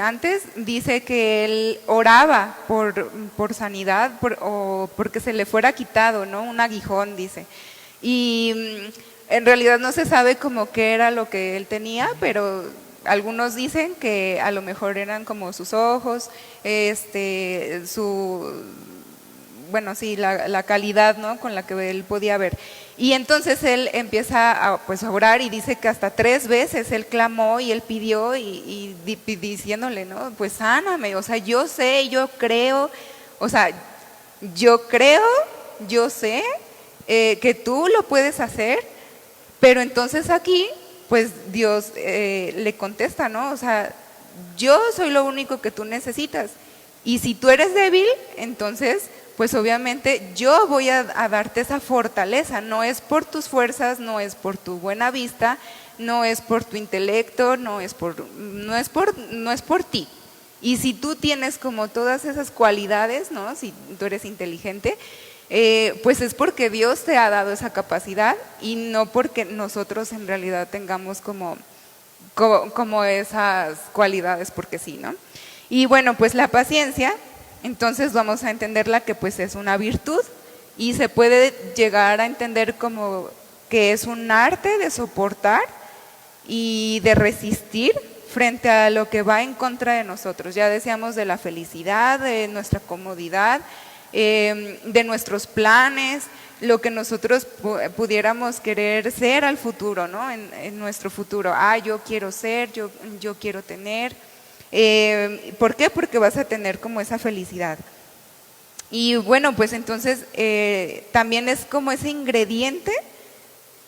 antes, dice que él oraba por sanidad, o porque se le fuera quitado, ¿no? Un aguijón, dice. Y en realidad no se sabe como qué era lo que él tenía, pero algunos dicen que a lo mejor eran como sus ojos, la calidad, ¿no? Con la que él podía ver. Y entonces él empieza a orar, y dice que hasta 3 veces él clamó y él pidió y diciéndole, ¿no? Pues sáname, o sea, yo sé, yo creo, o sea, yo creo, yo sé que tú lo puedes hacer. Pero entonces aquí, pues Dios le contesta, ¿no? O sea, yo soy lo único que tú necesitas. Y si tú eres débil, entonces, pues obviamente yo voy a darte esa fortaleza. No es por tus fuerzas, no es por tu buena vista, no es por tu intelecto, no es por ti. Y si tú tienes como todas esas cualidades, ¿no? Si tú eres inteligente, pues es porque Dios te ha dado esa capacidad, y no porque nosotros en realidad tengamos como esas cualidades porque sí, ¿no? Y bueno, pues la paciencia, entonces vamos a entenderla que pues es una virtud, y se puede llegar a entender como que es un arte de soportar y de resistir frente a lo que va en contra de nosotros. Ya decíamos de la felicidad, de nuestra comodidad, de nuestros planes, lo que nosotros pudiéramos querer ser al futuro, ¿no? En nuestro futuro. Yo quiero ser, yo quiero tener. ¿Por qué? Porque vas a tener como esa felicidad. Y bueno, pues entonces también es como ese ingrediente,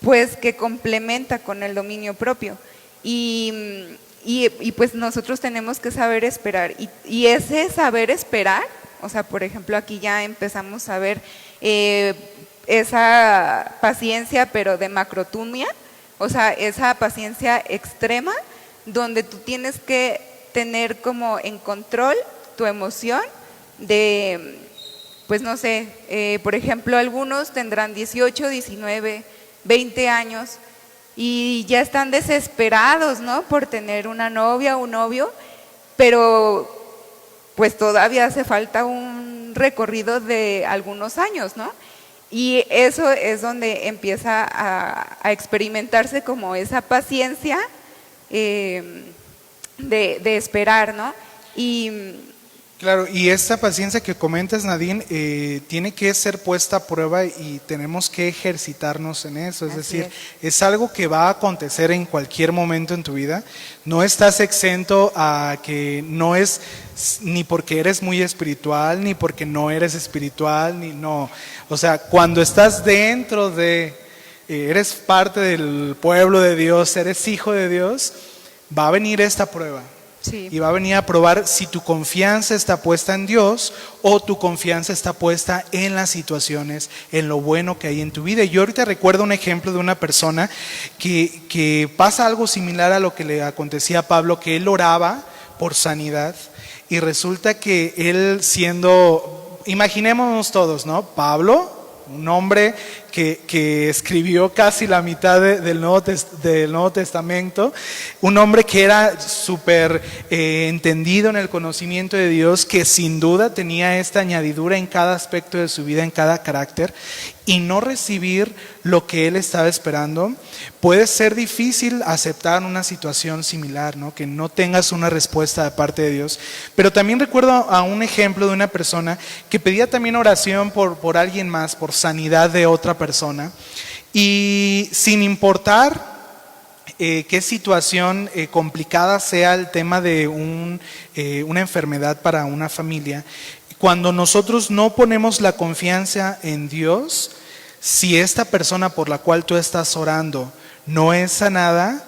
pues que complementa con el dominio propio. Y pues nosotros tenemos que saber esperar. Y ese saber esperar, o sea, por ejemplo, aquí ya empezamos a ver esa paciencia, pero de macrotumia, o sea, esa paciencia extrema, donde tú tienes que tener como en control tu emoción de, pues no sé, por ejemplo, algunos tendrán 18, 19, 20 años y ya están desesperados, ¿no? Por tener una novia o un novio, pero pues todavía hace falta un recorrido de algunos años, ¿no? Y eso es donde empieza a experimentarse como esa paciencia de esperar, ¿no? Claro, y esta paciencia que comentas, Nadine, tiene que ser puesta a prueba y tenemos que ejercitarnos en eso. Es decir, es algo que va a acontecer en cualquier momento en tu vida. No estás exento a que no es ni porque eres muy espiritual, ni porque no eres espiritual, ni no. O sea, cuando estás dentro de, eres parte del pueblo de Dios, eres hijo de Dios, va a venir esta prueba. Sí. Y va a venir a probar si tu confianza está puesta en Dios o tu confianza está puesta en las situaciones, en lo bueno que hay en tu vida. Y yo ahorita recuerdo un ejemplo de una persona que pasa algo similar a lo que le acontecía a Pablo, que él oraba por sanidad y resulta que él siendo, imaginémonos todos, ¿no? Pablo, un hombre que escribió casi la mitad del Nuevo Testamento, un hombre que era súper entendido en el conocimiento de Dios, que sin duda tenía esta añadidura en cada aspecto de su vida, en cada carácter, y no recibir lo que él estaba esperando. Puede ser difícil aceptar una situación similar, ¿no? Que no tengas una respuesta de parte de Dios. Pero también recuerdo a un ejemplo de una persona que pedía también oración por alguien más, por sanidad de otra persona, y sin importar qué situación complicada sea el tema de una enfermedad para una familia, cuando nosotros no ponemos la confianza en Dios, si esta persona por la cual tú estás orando no es sanada,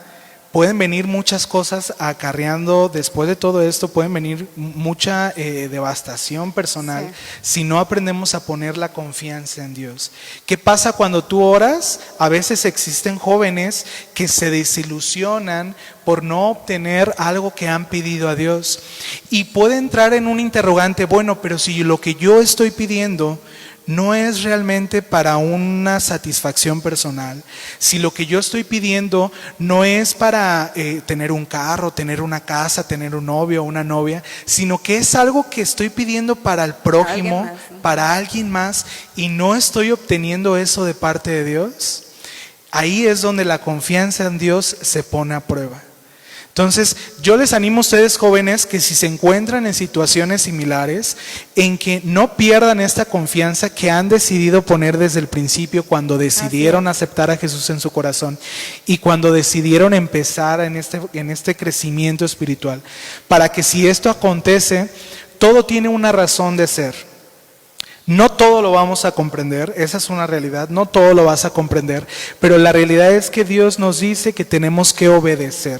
pueden venir muchas cosas acarreando. Después de todo esto pueden venir mucha devastación personal, sí, si no aprendemos a poner la confianza en Dios. ¿Qué pasa cuando tú oras? A veces existen jóvenes que se desilusionan por no obtener algo que han pedido a Dios, y puede entrar en un interrogante: bueno, pero si lo que yo estoy pidiendo no es realmente para una satisfacción personal, si lo que yo estoy pidiendo no es para tener un carro, tener una casa, tener un novio o una novia, sino que es algo que estoy pidiendo para el prójimo, para alguien más, y no estoy obteniendo eso de parte de Dios, ahí es donde la confianza en Dios se pone a prueba. Entonces, yo les animo a ustedes, jóvenes, que si se encuentran en situaciones similares, en que no pierdan esta confianza que han decidido poner desde el principio, cuando decidieron aceptar a Jesús en su corazón y cuando decidieron empezar en este crecimiento espiritual, para que si esto acontece, todo tiene una razón de ser. No todo lo vamos a comprender, esa es una realidad, no todo lo vas a comprender, pero la realidad es que Dios nos dice que tenemos que obedecer,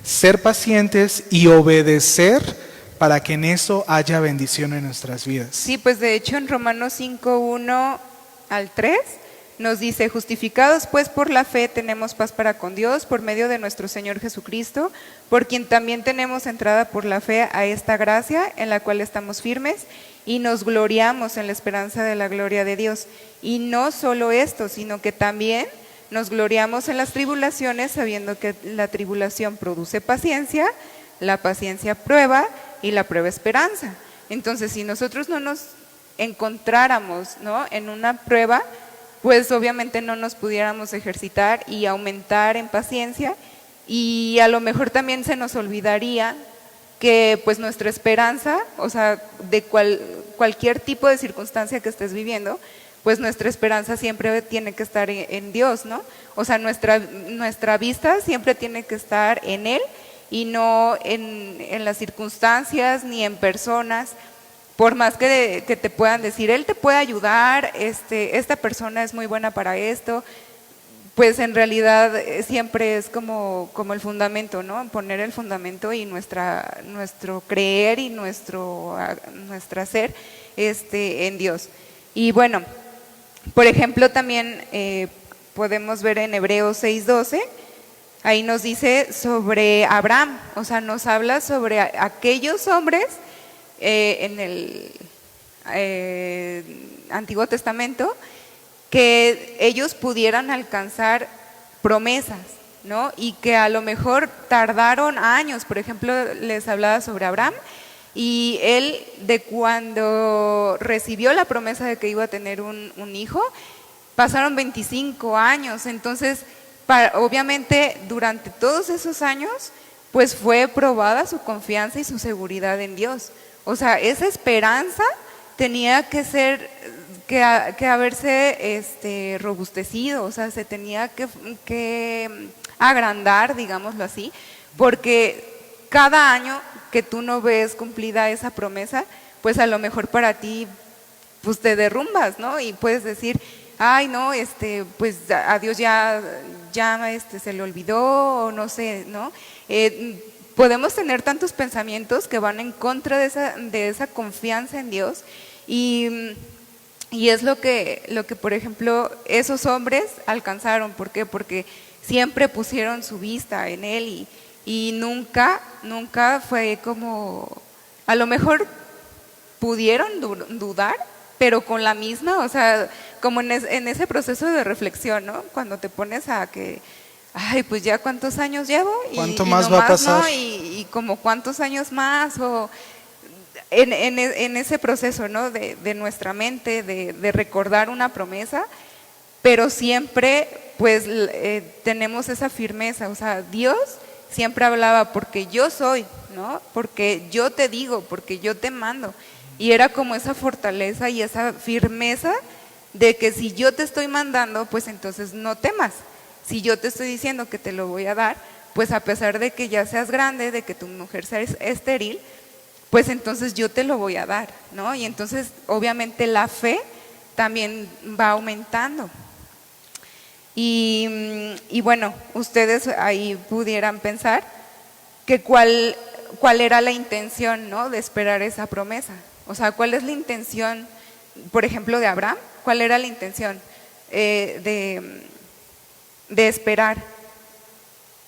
ser pacientes y obedecer, para que en eso haya bendición en nuestras vidas. Sí, pues de hecho en Romanos 5:1 al 3 nos dice: justificados pues por la fe tenemos paz para con Dios por medio de nuestro Señor Jesucristo, por quien también tenemos entrada por la fe a esta gracia en la cual estamos firmes y nos gloriamos en la esperanza de la gloria de Dios. Y no solo esto, sino que también nos gloriamos en las tribulaciones, sabiendo que la tribulación produce paciencia, la paciencia prueba y la prueba esperanza. Entonces, si nosotros no nos encontráramos, ¿no?, en una prueba, pues obviamente no nos pudiéramos ejercitar y aumentar en paciencia, y a lo mejor también se nos olvidaría que pues nuestra esperanza, o sea, de cualquier tipo de circunstancia que estés viviendo, pues nuestra esperanza siempre tiene que estar en Dios, ¿no? O sea, nuestra vista siempre tiene que estar en Él y no en las circunstancias ni en personas. Por más que te puedan decir, Él te puede ayudar, esta persona es muy buena para esto, pues en realidad siempre es como el fundamento, ¿no? Poner el fundamento y nuestro creer y nuestro hacer en Dios. Y bueno, por ejemplo, también podemos ver en Hebreos 6:12, ahí nos dice sobre Abraham, o sea, nos habla sobre aquellos hombres en el Antiguo Testamento, que ellos pudieran alcanzar promesas, ¿no? Y que a lo mejor tardaron años. Por ejemplo, les hablaba sobre Abraham, y él, de cuando recibió la promesa de que iba a tener un hijo, pasaron 25 años. Entonces, obviamente, durante todos esos años, pues fue probada su confianza y su seguridad en Dios. O sea, esa esperanza tenía que ser, que haberse robustecido, o sea, se tenía que agrandar, digámoslo así, porque cada año que tú no ves cumplida esa promesa, pues a lo mejor para ti pues te derrumbas, ¿no? Y puedes decir, ay, no, pues a Dios ya se le olvidó, o no sé, ¿no? Podemos tener tantos pensamientos que van en contra de esa confianza en Dios, y es lo que, por ejemplo, esos hombres alcanzaron. ¿Por qué? Porque siempre pusieron su vista en Él, y nunca fue como, a lo mejor pudieron dudar, pero con la misma, o sea, como en ese proceso de reflexión, ¿no? Cuando te pones a que, ay, pues ya cuántos años llevo. ¿Cuánto más va a pasar? ¿No? Y como cuántos años más, o en ese proceso, ¿no? De nuestra mente, de recordar una promesa, pero siempre pues tenemos esa firmeza, o sea, Dios siempre hablaba porque yo soy, ¿no? Porque yo te digo, porque yo te mando. Y era como esa fortaleza y esa firmeza de que si yo te estoy mandando, pues entonces no temas. Si yo te estoy diciendo que te lo voy a dar, pues a pesar de que ya seas grande, de que tu mujer sea estéril, pues entonces yo te lo voy a dar, ¿no? Y entonces obviamente la fe también va aumentando. Y bueno, ustedes ahí pudieran pensar que cuál era la intención, ¿no? De esperar esa promesa. O sea, ¿cuál es la intención, por ejemplo, de Abraham? ¿Cuál era la intención de esperar?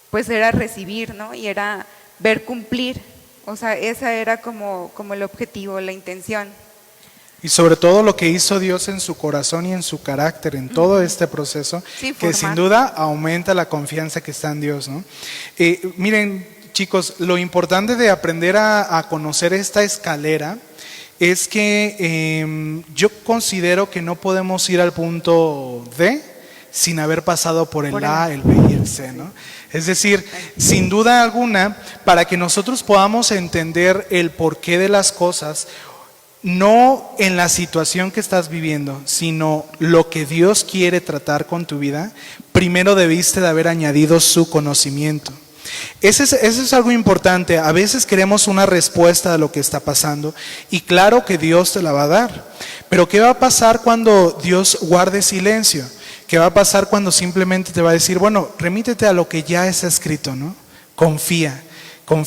Pues era recibir, ¿no? Y era ver cumplir. O sea, esa era como el objetivo, la intención. Y sobre todo lo que hizo Dios en su corazón y en su carácter, en todo este proceso, sí, que sin duda aumenta la confianza que está en Dios, ¿no? Miren, chicos, lo importante de aprender a conocer esta escalera es que yo considero que no podemos ir al punto D sin haber pasado por el A, el B y el C, ¿no? Es decir, sin duda alguna, para que nosotros podamos entender el porqué de las cosas, no en la situación que estás viviendo, sino lo que Dios quiere tratar con tu vida, primero debiste de haber añadido su conocimiento. Eso es algo importante. A veces queremos una respuesta a lo que está pasando y claro que Dios te la va a dar. Pero ¿qué va a pasar cuando Dios guarde silencio? ¿Qué va a pasar cuando simplemente te va a decir, bueno, remítete a lo que ya está escrito, ¿no? Confía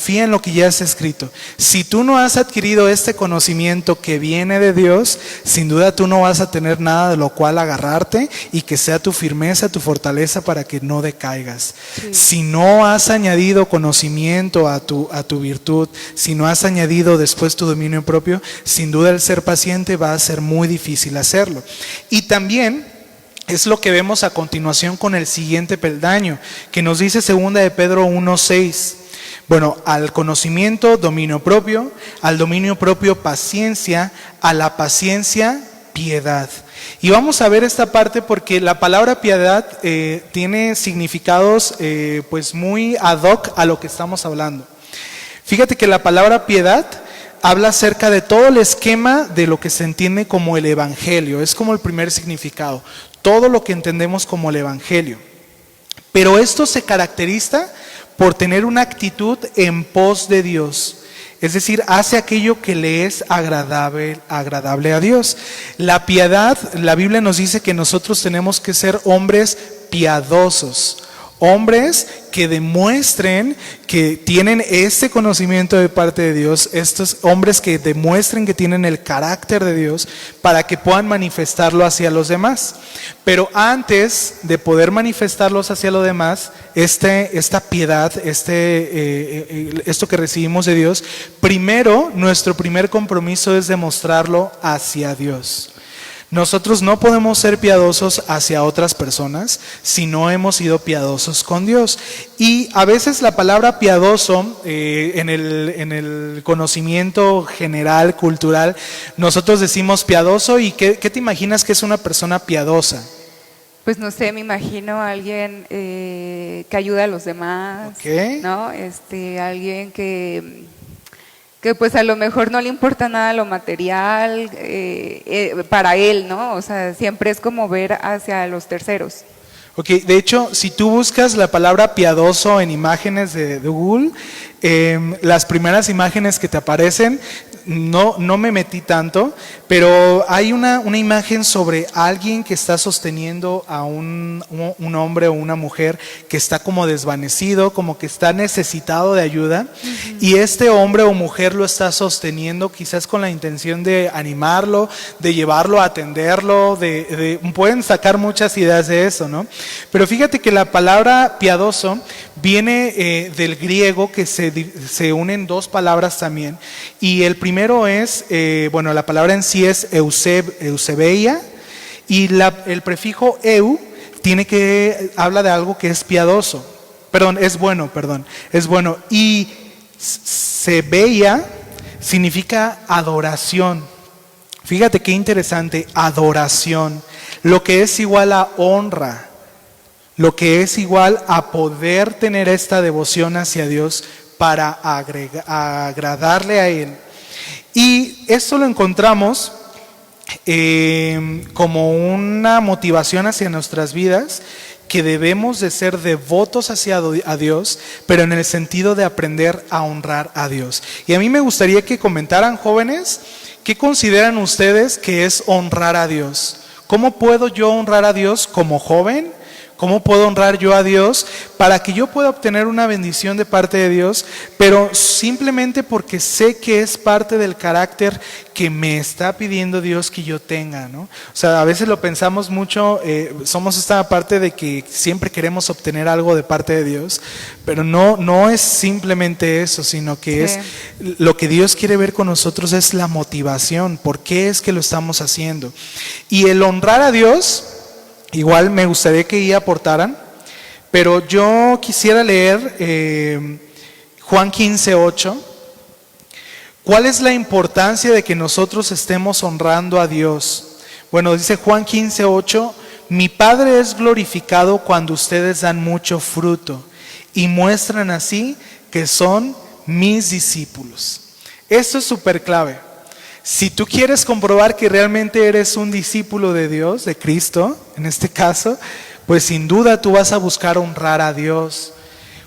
en lo que ya está escrito. Si tú no has adquirido este conocimiento que viene de Dios, sin duda tú no vas a tener nada de lo cual agarrarte y que sea tu firmeza, tu fortaleza para que no decaigas. Sí. Si no has añadido conocimiento a tu virtud, si no has añadido después tu dominio propio, sin duda el ser paciente va a ser muy difícil hacerlo. Y también es lo que vemos a continuación con el siguiente peldaño, que nos dice 2 de Pedro 1:6. Bueno, al conocimiento, dominio propio, al dominio propio, paciencia, a la paciencia, piedad. Y vamos a ver esta parte porque la palabra piedad tiene significados pues muy ad hoc a lo que estamos hablando. Fíjate que la palabra piedad habla acerca de todo el esquema de lo que se entiende como el evangelio, es como el primer significado, todo lo que entendemos como el evangelio. Pero esto se caracteriza por tener una actitud en pos de Dios, es decir, hace aquello que le es agradable a Dios. La piedad, la Biblia nos dice que nosotros tenemos que ser hombres piadosos, hombres que demuestren que tienen este conocimiento de parte de Dios, estos hombres que demuestren que tienen el carácter de Dios para que puedan manifestarlo hacia los demás. Pero antes de poder manifestarlos hacia los demás, esta piedad, esto que recibimos de Dios, primero, nuestro primer compromiso es demostrarlo hacia Dios. Nosotros no podemos ser piadosos hacia otras personas si no hemos sido piadosos con Dios. Y a veces la palabra piadoso, en el conocimiento general, cultural, nosotros decimos piadoso y ¿qué te imaginas que es una persona piadosa? Pues no sé, me imagino a alguien que ayuda a los demás, okay, ¿no? Alguien que pues a lo mejor no le importa nada lo material para él, ¿no? O sea, siempre es como ver hacia los terceros. Ok, de hecho, si tú buscas la palabra piadoso en imágenes de Google, las primeras imágenes que te aparecen, no me metí tanto, pero hay una imagen sobre alguien que está sosteniendo a un hombre o una mujer que está como desvanecido, como que está necesitado de ayuda, y este hombre o mujer lo está sosteniendo quizás con la intención de animarlo, de llevarlo a atenderlo, pueden sacar muchas ideas de eso, ¿no? Pero fíjate que la palabra piadoso viene del griego, que se unen dos palabras también, y el primero es, la palabra en sí es eusebeia, Y el prefijo eu habla de algo que es piadoso. Es bueno. Y sebeia significa adoración. Fíjate qué interesante, adoración. Lo que es igual a honra. Lo que es igual a poder tener esta devoción hacia Dios para agradarle a Él. Y esto lo encontramos como una motivación hacia nuestras vidas, que debemos de ser devotos hacia a Dios, pero en el sentido de aprender a honrar a Dios. Y a mí me gustaría que comentaran, jóvenes, ¿qué consideran ustedes que es honrar a Dios? ¿Cómo puedo yo honrar a Dios como joven? ¿Cómo puedo honrar yo a Dios para que yo pueda obtener una bendición de parte de Dios, pero simplemente porque sé que es parte del carácter que me está pidiendo Dios que yo tenga, ¿no? O sea, a veces lo pensamos mucho, somos esta parte de que siempre queremos obtener algo de parte de Dios, pero no es simplemente eso, sino que es lo que Dios quiere ver con nosotros, es la motivación, por qué es que lo estamos haciendo. Y el honrar a Dios, igual me gustaría que ahí aportaran, pero yo quisiera leer Juan 15:8. ¿Cuál es la importancia de que nosotros estemos honrando a Dios? Bueno, dice Juan 15:8, mi Padre es glorificado cuando ustedes dan mucho fruto y muestran así que son mis discípulos. Esto es súper clave. Si tú quieres comprobar que realmente eres un discípulo de Dios, de Cristo, en este caso, pues sin duda tú vas a buscar honrar a Dios.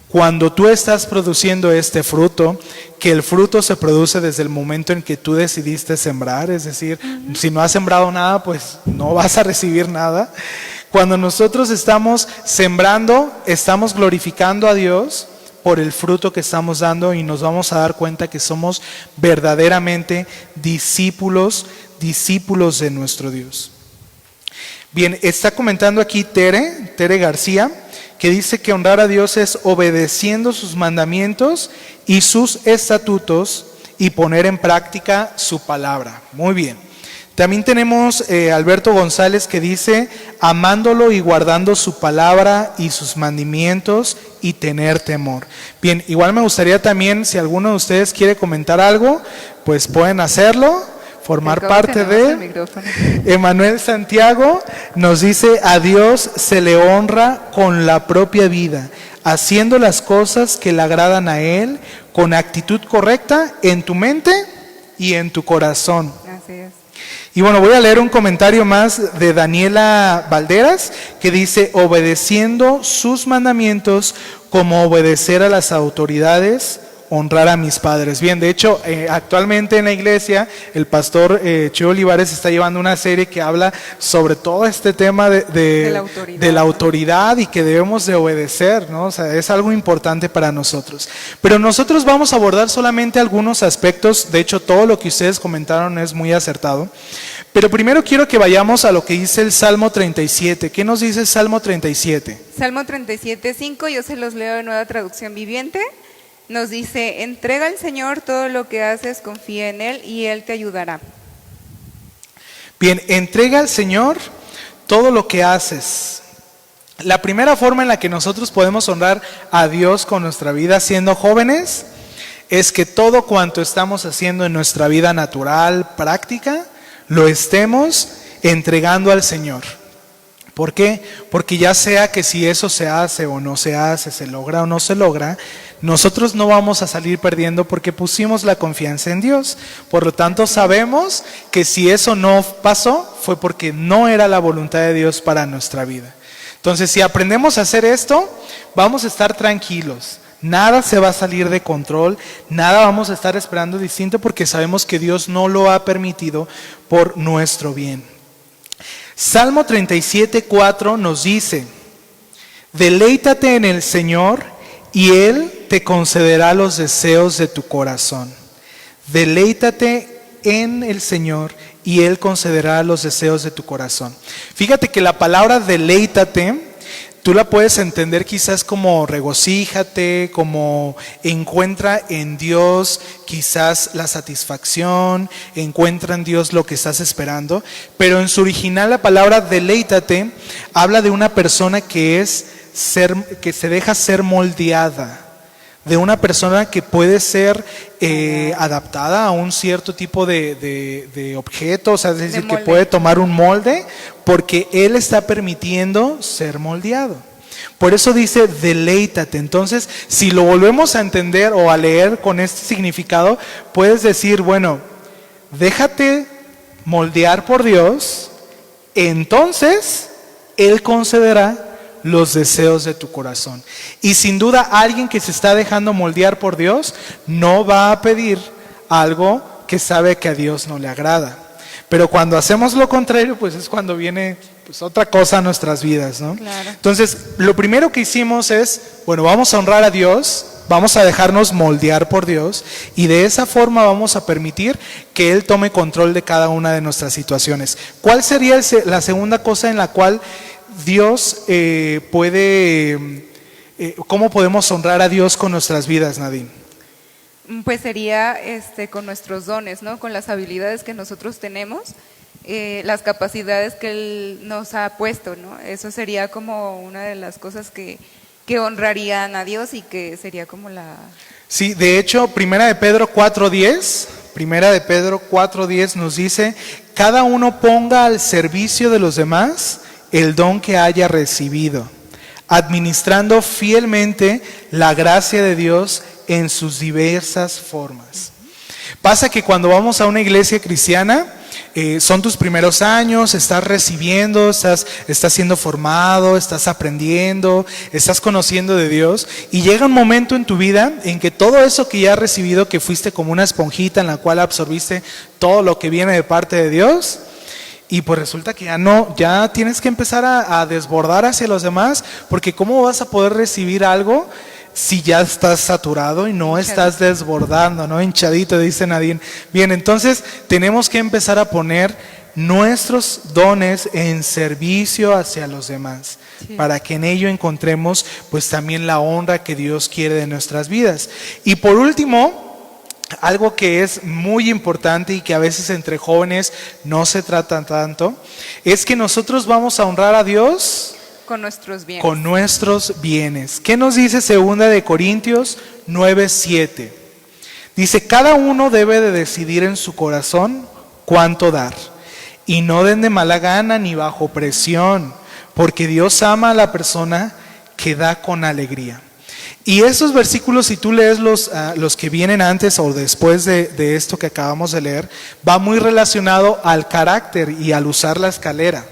Cuando tú estás produciendo este fruto, que el fruto se produce desde el momento en que tú decidiste sembrar, es decir, si no has sembrado nada, pues no vas a recibir nada. Cuando nosotros estamos sembrando, estamos glorificando a Dios por el fruto que estamos dando, y nos vamos a dar cuenta que somos verdaderamente discípulos de nuestro Dios. Bien, está comentando aquí Tere García, que dice que honrar a Dios es obedeciendo sus mandamientos y sus estatutos y poner en práctica su palabra. Muy bien. También tenemos Alberto González, que dice amándolo y guardando su palabra y sus mandamientos y tener temor. Bien, igual me gustaría también, si alguno de ustedes quiere comentar algo, pues pueden hacerlo, formar parte de... Emanuel Santiago nos dice: a Dios se le honra con la propia vida, haciendo las cosas que le agradan a Él, con actitud correcta en tu mente y en tu corazón. Así es. Y bueno, voy a leer un comentario más de Daniela Valderas, que dice: obedeciendo sus mandamientos como obedecer a las autoridades, honrar a mis padres. Bien, de hecho, actualmente en la iglesia, el pastor Chuy Olivares está llevando una serie que habla sobre todo este tema de la autoridad y que debemos de obedecer, ¿no? O sea, es algo importante para nosotros. Pero nosotros vamos a abordar solamente algunos aspectos. De hecho, todo lo que ustedes comentaron es muy acertado. Pero primero quiero que vayamos a lo que dice el Salmo 37. ¿Qué nos dice el Salmo 37? Salmo 37:5, yo se los leo en Nueva Traducción Viviente. Nos dice: entrega al Señor todo lo que haces, confía en Él y Él te ayudará. Bien, entrega al Señor todo lo que haces. La primera forma en la que nosotros podemos honrar a Dios con nuestra vida siendo jóvenes es que todo cuanto estamos haciendo en nuestra vida natural, práctica, lo estemos entregando al Señor. ¿Por qué? Porque ya sea que si eso se hace o no se hace, se logra o no se logra, nosotros no vamos a salir perdiendo porque pusimos la confianza en Dios. Por lo tanto, sabemos que si eso no pasó, fue porque no era la voluntad de Dios para nuestra vida. Entonces, si aprendemos a hacer esto, vamos a estar tranquilos. Nada se va a salir de control, nada vamos a estar esperando distinto, porque sabemos que Dios no lo ha permitido por nuestro bien. Salmo 37:4 nos dice: deleítate en el Señor y Él te concederá los deseos de tu corazón. Deleítate en el Señor y Él concederá los deseos de tu corazón. Fíjate que la palabra deleítate tú la puedes entender quizás como regocíjate, como encuentra en Dios quizás la satisfacción, encuentra en Dios lo que estás esperando, pero en su original la palabra deleítate habla de una persona que se deja ser moldeada, de una persona que puede ser adaptada a un cierto tipo de objeto, o sea, es decir, que puede tomar un molde porque Él está permitiendo ser moldeado. Por eso dice deleítate. Entonces, si lo volvemos a entender o a leer con este significado, puedes decir, bueno, déjate moldear por Dios, entonces Él concederá los deseos de tu corazón. Y sin duda alguien que se está dejando moldear por Dios no va a pedir algo que sabe que a Dios no le agrada. Pero cuando hacemos lo contrario, pues es cuando viene pues otra cosa a nuestras vidas, ¿no? Claro. Entonces, lo primero que hicimos es, bueno, vamos a honrar a Dios, vamos a dejarnos moldear por Dios y de esa forma vamos a permitir que Él tome control de cada una de nuestras situaciones. ¿Cuál sería la segunda cosa en la cual Dios cómo podemos honrar a Dios con nuestras vidas, Nadine? Pues sería con nuestros dones, ¿no? Con las habilidades que nosotros tenemos, las capacidades que Él nos ha puesto, ¿no? Eso sería como una de las cosas que honrarían a Dios y que sería como la... Sí, de hecho, Primera de Pedro 4:10 nos dice, cada uno ponga al servicio de los demás el don que haya recibido, administrando fielmente la gracia de Dios en sus diversas formas. Pasa que cuando vamos a una iglesia cristiana, son tus primeros años, estás recibiendo, estás siendo formado, estás aprendiendo, estás conociendo de Dios y llega un momento en tu vida en que todo eso que ya has recibido, que fuiste como una esponjita en la cual absorbiste todo lo que viene de parte de Dios, y pues resulta que ya tienes que empezar a desbordar hacia los demás, porque ¿cómo vas a poder recibir algo si ya estás saturado y no estás desbordando, ¿no? Hinchadito, dice Nadine. Bien, entonces tenemos que empezar a poner nuestros dones en servicio hacia los demás, sí, para que en ello encontremos pues también la honra que Dios quiere de nuestras vidas. Y por último, algo que es muy importante y que a veces entre jóvenes no se trata tanto, es que nosotros vamos a honrar a Dios con nuestros bienes. Con nuestros bienes. ¿Qué nos dice 2 Corintios 9:7? Dice, cada uno debe de decidir en su corazón cuánto dar, y no den de mala gana ni bajo presión, porque Dios ama a la persona que da con alegría. Y esos versículos, si tú lees los que vienen antes o después de esto que acabamos de leer, va muy relacionado al carácter y al usar la escalera.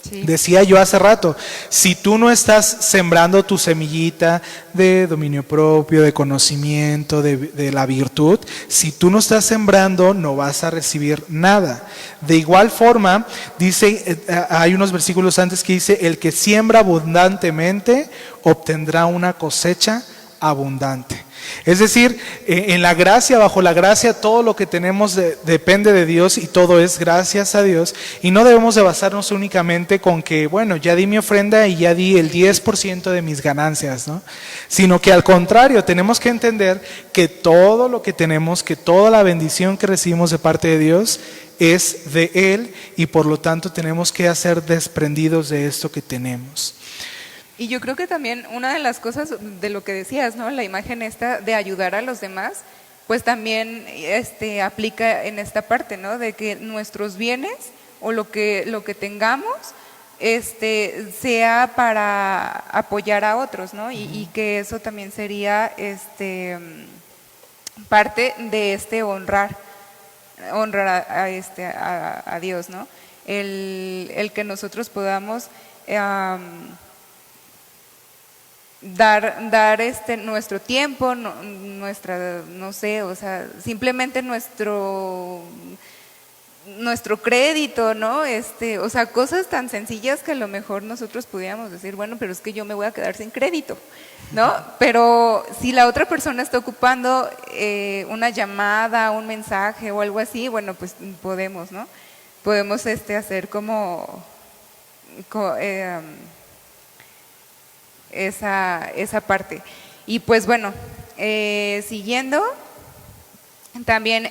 Sí. Decía yo hace rato, si tú no estás sembrando tu semillita de dominio propio, de conocimiento, de la virtud, si tú no estás sembrando, no vas a recibir nada. De igual forma, dice, hay unos versículos antes que dice, el que siembra abundantemente obtendrá una cosecha abundante. Es decir, en la gracia, bajo la gracia, todo lo que tenemos depende de Dios y todo es gracias a Dios. Y no debemos de basarnos únicamente con que, bueno, ya di mi ofrenda y ya di el 10% de mis ganancias, ¿no? Sino que al contrario, tenemos que entender que todo lo que tenemos, que toda la bendición que recibimos de parte de Dios es de Él y por lo tanto tenemos que hacer desprendidos de esto que tenemos. Y yo creo que también una de las cosas de lo que decías, ¿no? La imagen esta de ayudar a los demás, pues también aplica en esta parte, ¿no? De que nuestros bienes o lo que tengamos sea para apoyar a otros, ¿no? Y que eso también sería parte de honrar a Dios, ¿no? El que nosotros podamos dar nuestro tiempo, no sé, o sea, simplemente nuestro crédito, ¿no? O sea, cosas tan sencillas que a lo mejor nosotros pudiéramos decir, bueno, pero es que yo me voy a quedar sin crédito, ¿no? Pero si la otra persona está ocupando una llamada, un mensaje o algo así, bueno, pues podemos, ¿no? Podemos hacer como esa parte. Y pues bueno, siguiendo, también,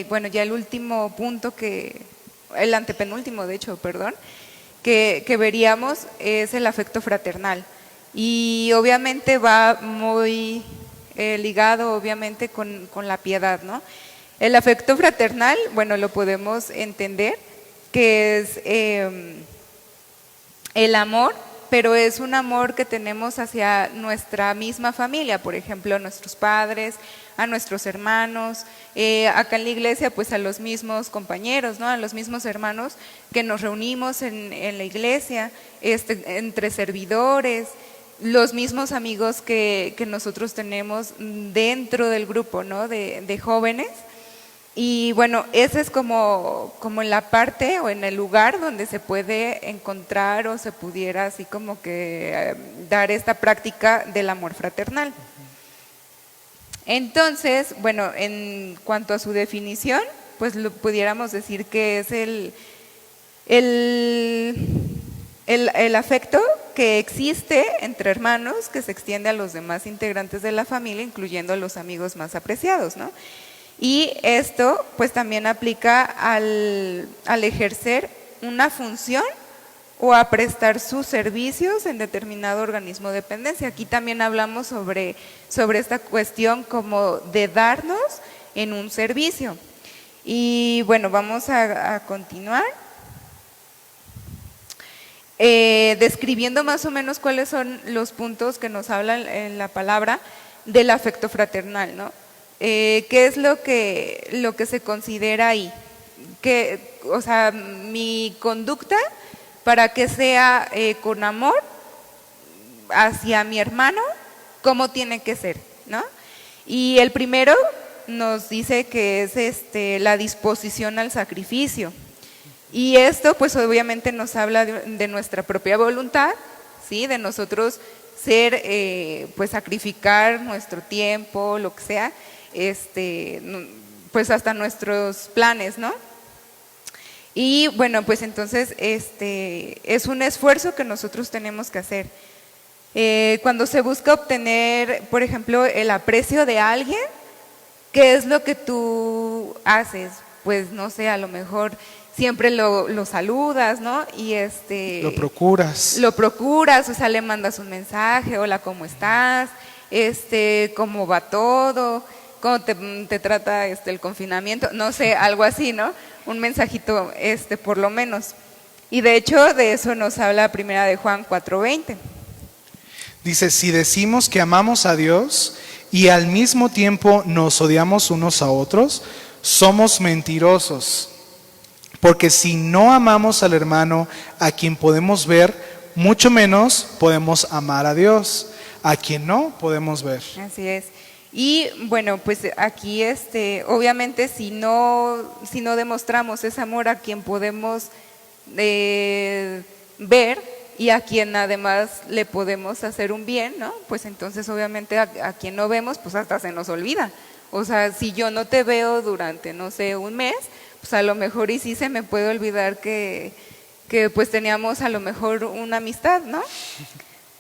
bueno, ya el último punto el antepenúltimo de hecho, perdón, que veríamos es el afecto fraternal. Y obviamente va muy ligado obviamente con la piedad, ¿no? El afecto fraternal, bueno, lo podemos entender que es el amor, pero es un amor que tenemos hacia nuestra misma familia, por ejemplo, a nuestros padres, a nuestros hermanos, acá en la iglesia pues a los mismos compañeros, ¿no? A los mismos hermanos que nos reunimos en la iglesia, entre servidores, los mismos amigos que nosotros tenemos dentro del grupo, ¿no? de jóvenes. Y bueno, esa es como en la parte o en el lugar donde se puede encontrar o se pudiera así como que dar esta práctica del amor fraternal. Entonces, bueno, en cuanto a su definición, pues lo pudiéramos decir que es el afecto que existe entre hermanos, que se extiende a los demás integrantes de la familia, incluyendo a los amigos más apreciados, ¿no? Y esto pues también aplica al ejercer una función o a prestar sus servicios en determinado organismo de dependencia. Aquí también hablamos sobre esta cuestión como de darnos en un servicio. Y bueno, vamos a continuar describiendo más o menos cuáles son los puntos que nos hablan en la palabra del afecto fraternal, ¿no? ¿Qué es lo que se considera ahí? O sea, mi conducta para que sea con amor hacia mi hermano, ¿cómo tiene que ser? ¿No? Y el primero nos dice que es la disposición al sacrificio. Y esto pues obviamente nos habla de nuestra propia voluntad, ¿sí? De nosotros ser, pues sacrificar nuestro tiempo, lo que sea, pues hasta nuestros planes, ¿no? Y bueno, pues entonces es un esfuerzo que nosotros tenemos que hacer. Cuando se busca obtener, por ejemplo, el aprecio de alguien, ¿qué es lo que tú haces? Pues no sé, a lo mejor siempre lo saludas, ¿no? Y lo procuras. Lo procuras, o sea, le mandas un mensaje, hola, ¿cómo estás? ¿Cómo va todo? ¿Cómo te trata el confinamiento? No sé, algo así, ¿no? Un mensajito, por lo menos. Y de hecho, de eso nos habla primera de Juan 4:20. Dice, si decimos que amamos a Dios y al mismo tiempo nos odiamos unos a otros, somos mentirosos. Porque si no amamos al hermano a quien podemos ver, mucho menos podemos amar a Dios, a quien no podemos ver. Así es. Y bueno, pues aquí obviamente si no demostramos ese amor a quien podemos ver y a quien además le podemos hacer un bien, ¿no? Pues entonces obviamente a quien no vemos, pues hasta se nos olvida. O sea, si yo no te veo durante, no sé, un mes, pues a lo mejor y sí se me puede olvidar que pues teníamos a lo mejor una amistad, ¿no?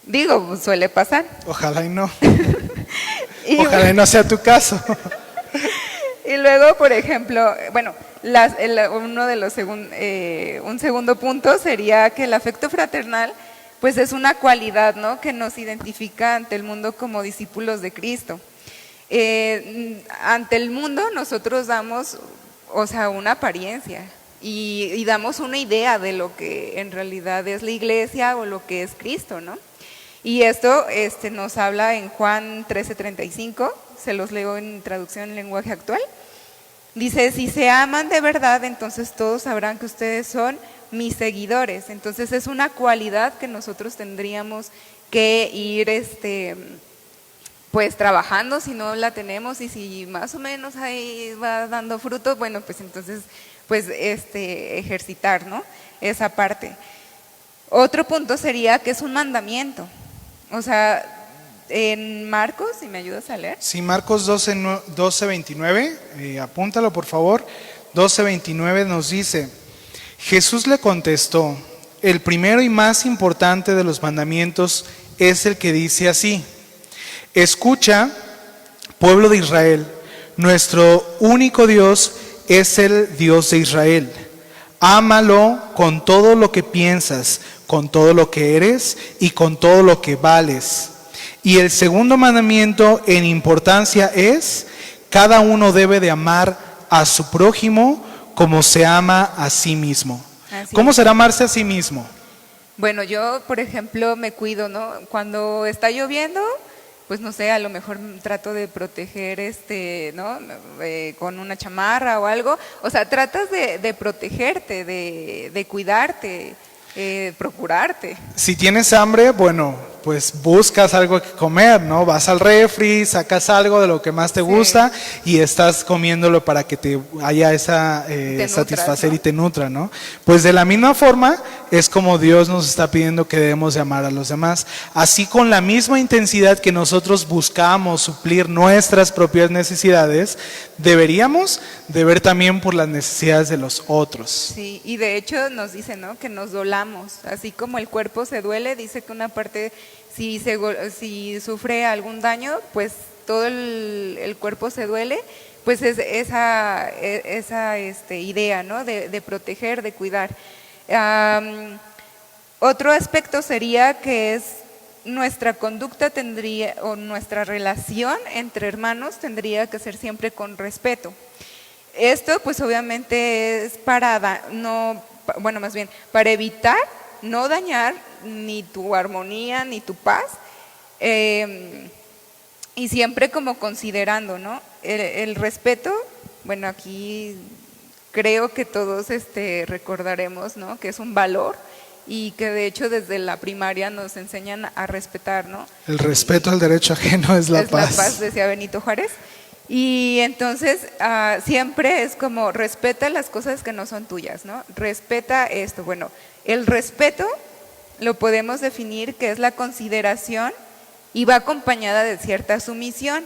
Digo, pues suele pasar. Ojalá y no. Ojalá y no sea tu caso. Y luego, por ejemplo, bueno, un segundo punto sería que el afecto fraternal pues es una cualidad, ¿no? Que nos identifica ante el mundo como discípulos de Cristo. Ante el mundo nosotros damos, o sea, una apariencia y damos una idea de lo que en realidad es la iglesia o lo que es Cristo, ¿no? Y esto nos habla en Juan 13:35, se los leo en traducción en lenguaje actual. Dice, si se aman de verdad, entonces todos sabrán que ustedes son mis seguidores. Entonces es una cualidad que nosotros tendríamos que ir pues trabajando si no la tenemos, y si más o menos ahí va dando frutos, bueno, pues entonces pues ejercitar, ¿no? Esa parte. Otro punto sería que es un mandamiento. O sea, en Marcos, si me ayudas a leer. Sí, Marcos 12:29, apúntalo por favor. 12:29 nos dice, Jesús le contestó, el primero y más importante de los mandamientos es el que dice así: escucha, pueblo de Israel, nuestro único Dios es el Dios de Israel. Ámalo con todo lo que piensas, con todo lo que eres y con todo lo que vales. Y el segundo mandamiento en importancia es: cada uno debe de amar a su prójimo como se ama a sí mismo. ¿Cómo será amarse a sí mismo? Bueno, yo, por ejemplo, me cuido, ¿no? Cuando está lloviendo, pues no sé, a lo mejor trato de proteger, ¿no? Con una chamarra o algo. O sea, tratas de protegerte, de cuidarte, procurarte. Si tienes hambre, bueno, pues buscas algo que comer, ¿no? Vas al refri, sacas algo de lo que más te gusta y estás comiéndolo para que te haya esa satisfacer, ¿no? Y te nutra, ¿no? Pues de la misma forma es como Dios nos está pidiendo que debemos de amar a los demás. Así, con la misma intensidad que nosotros buscamos suplir nuestras propias necesidades, deberíamos de ver también por las necesidades de los otros. Sí, y de hecho nos dice, ¿no?, que nos dolamos. Así como el cuerpo se duele, dice que una parte, si sufre algún daño, pues todo el cuerpo se duele. Pues es esa idea, ¿no?, de proteger, de cuidar. Otro aspecto sería que es nuestra conducta tendría, o nuestra relación entre hermanos tendría que ser siempre con respeto. Esto pues obviamente es para evitar no dañar ni tu armonía ni tu paz, y siempre como considerando, ¿no?, el respeto. Bueno, aquí creo que todos recordaremos, ¿no?, que es un valor y que de hecho desde la primaria nos enseñan a respetar, ¿no? El respeto al derecho ajeno es la paz. Es la paz, decía Benito Juárez. Y entonces siempre es como: respeta las cosas que no son tuyas, ¿no? Respeta esto. Bueno, el respeto lo podemos definir que es la consideración y va acompañada de cierta sumisión,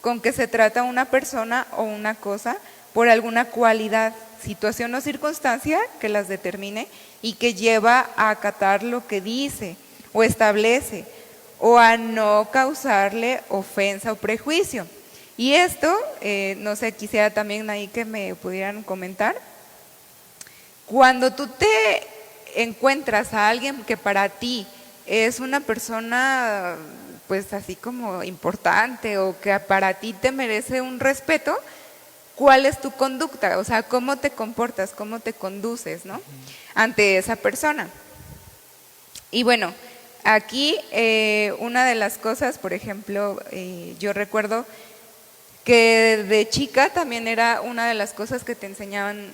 con que se trata una persona o una cosa por alguna cualidad, situación o circunstancia que las determine y que lleva a acatar lo que dice o establece, o a no causarle ofensa o prejuicio. Y esto, no sé, quisiera también ahí que me pudieran comentar. Cuando tú te encuentras a alguien que para ti es una persona pues así como importante, o que para ti te merece un respeto, ¿cuál es tu conducta? O sea, ¿cómo te comportas, cómo te conduces, ¿no?, ante esa persona? Y bueno, aquí una de las cosas, por ejemplo, yo recuerdo que de chica también era una de las cosas que te enseñaban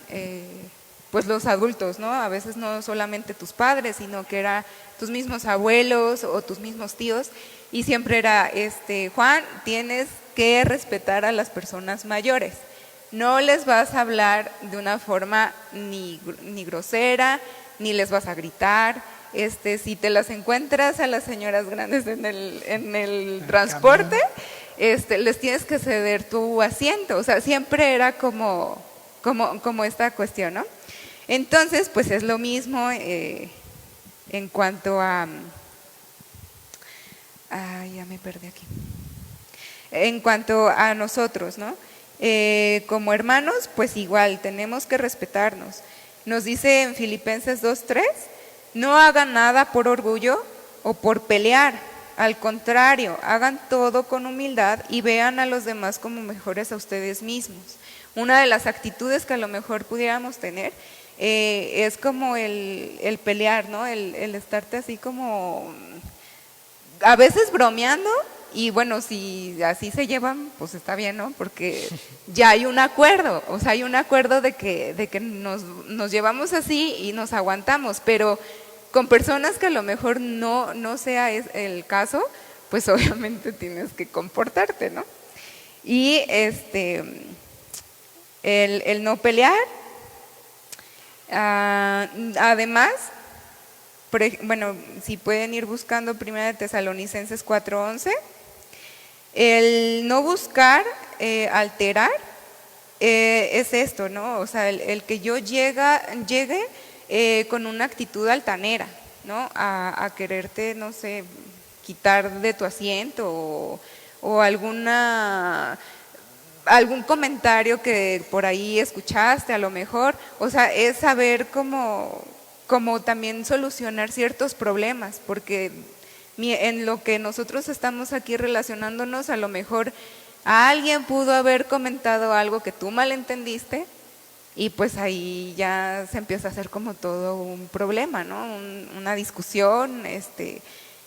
pues los adultos, ¿no? A veces no solamente tus padres, sino que eran tus mismos abuelos o tus mismos tíos, y siempre era, Juan, tienes que respetar a las personas mayores. No les vas a hablar de una forma ni grosera, ni les vas a gritar. Si te las encuentras a las señoras grandes en el transporte, les tienes que ceder tu asiento. O sea, siempre era como esta cuestión, ¿no? Entonces, pues es lo mismo en cuanto a… ya me perdí aquí. En cuanto a nosotros, ¿no? Como hermanos, pues igual, tenemos que respetarnos. Nos dice en Filipenses 2:3, no hagan nada por orgullo o por pelear, al contrario, hagan todo con humildad y vean a los demás como mejores a ustedes mismos. Una de las actitudes que a lo mejor pudiéramos tener es como el pelear, ¿no? El estarte así como, a veces bromeando. Y bueno, si así se llevan, pues está bien, ¿no? Porque ya hay un acuerdo, o sea, hay un acuerdo de que nos llevamos así y nos aguantamos, pero con personas que a lo mejor no sea el caso, pues obviamente tienes que comportarte, ¿no? Y el no pelear, además, bueno, si pueden ir buscando 1 Tesalonicenses 4:11, el no buscar alterar es esto, ¿no? O sea, el que yo llegue con una actitud altanera, ¿no? A quererte, no sé, quitar de tu asiento o algún comentario que por ahí escuchaste a lo mejor. O sea, es saber cómo también solucionar ciertos problemas, porque en lo que nosotros estamos aquí relacionándonos, a lo mejor alguien pudo haber comentado algo que tú malentendiste y pues ahí ya se empieza a hacer como todo un problema, ¿no? Una discusión,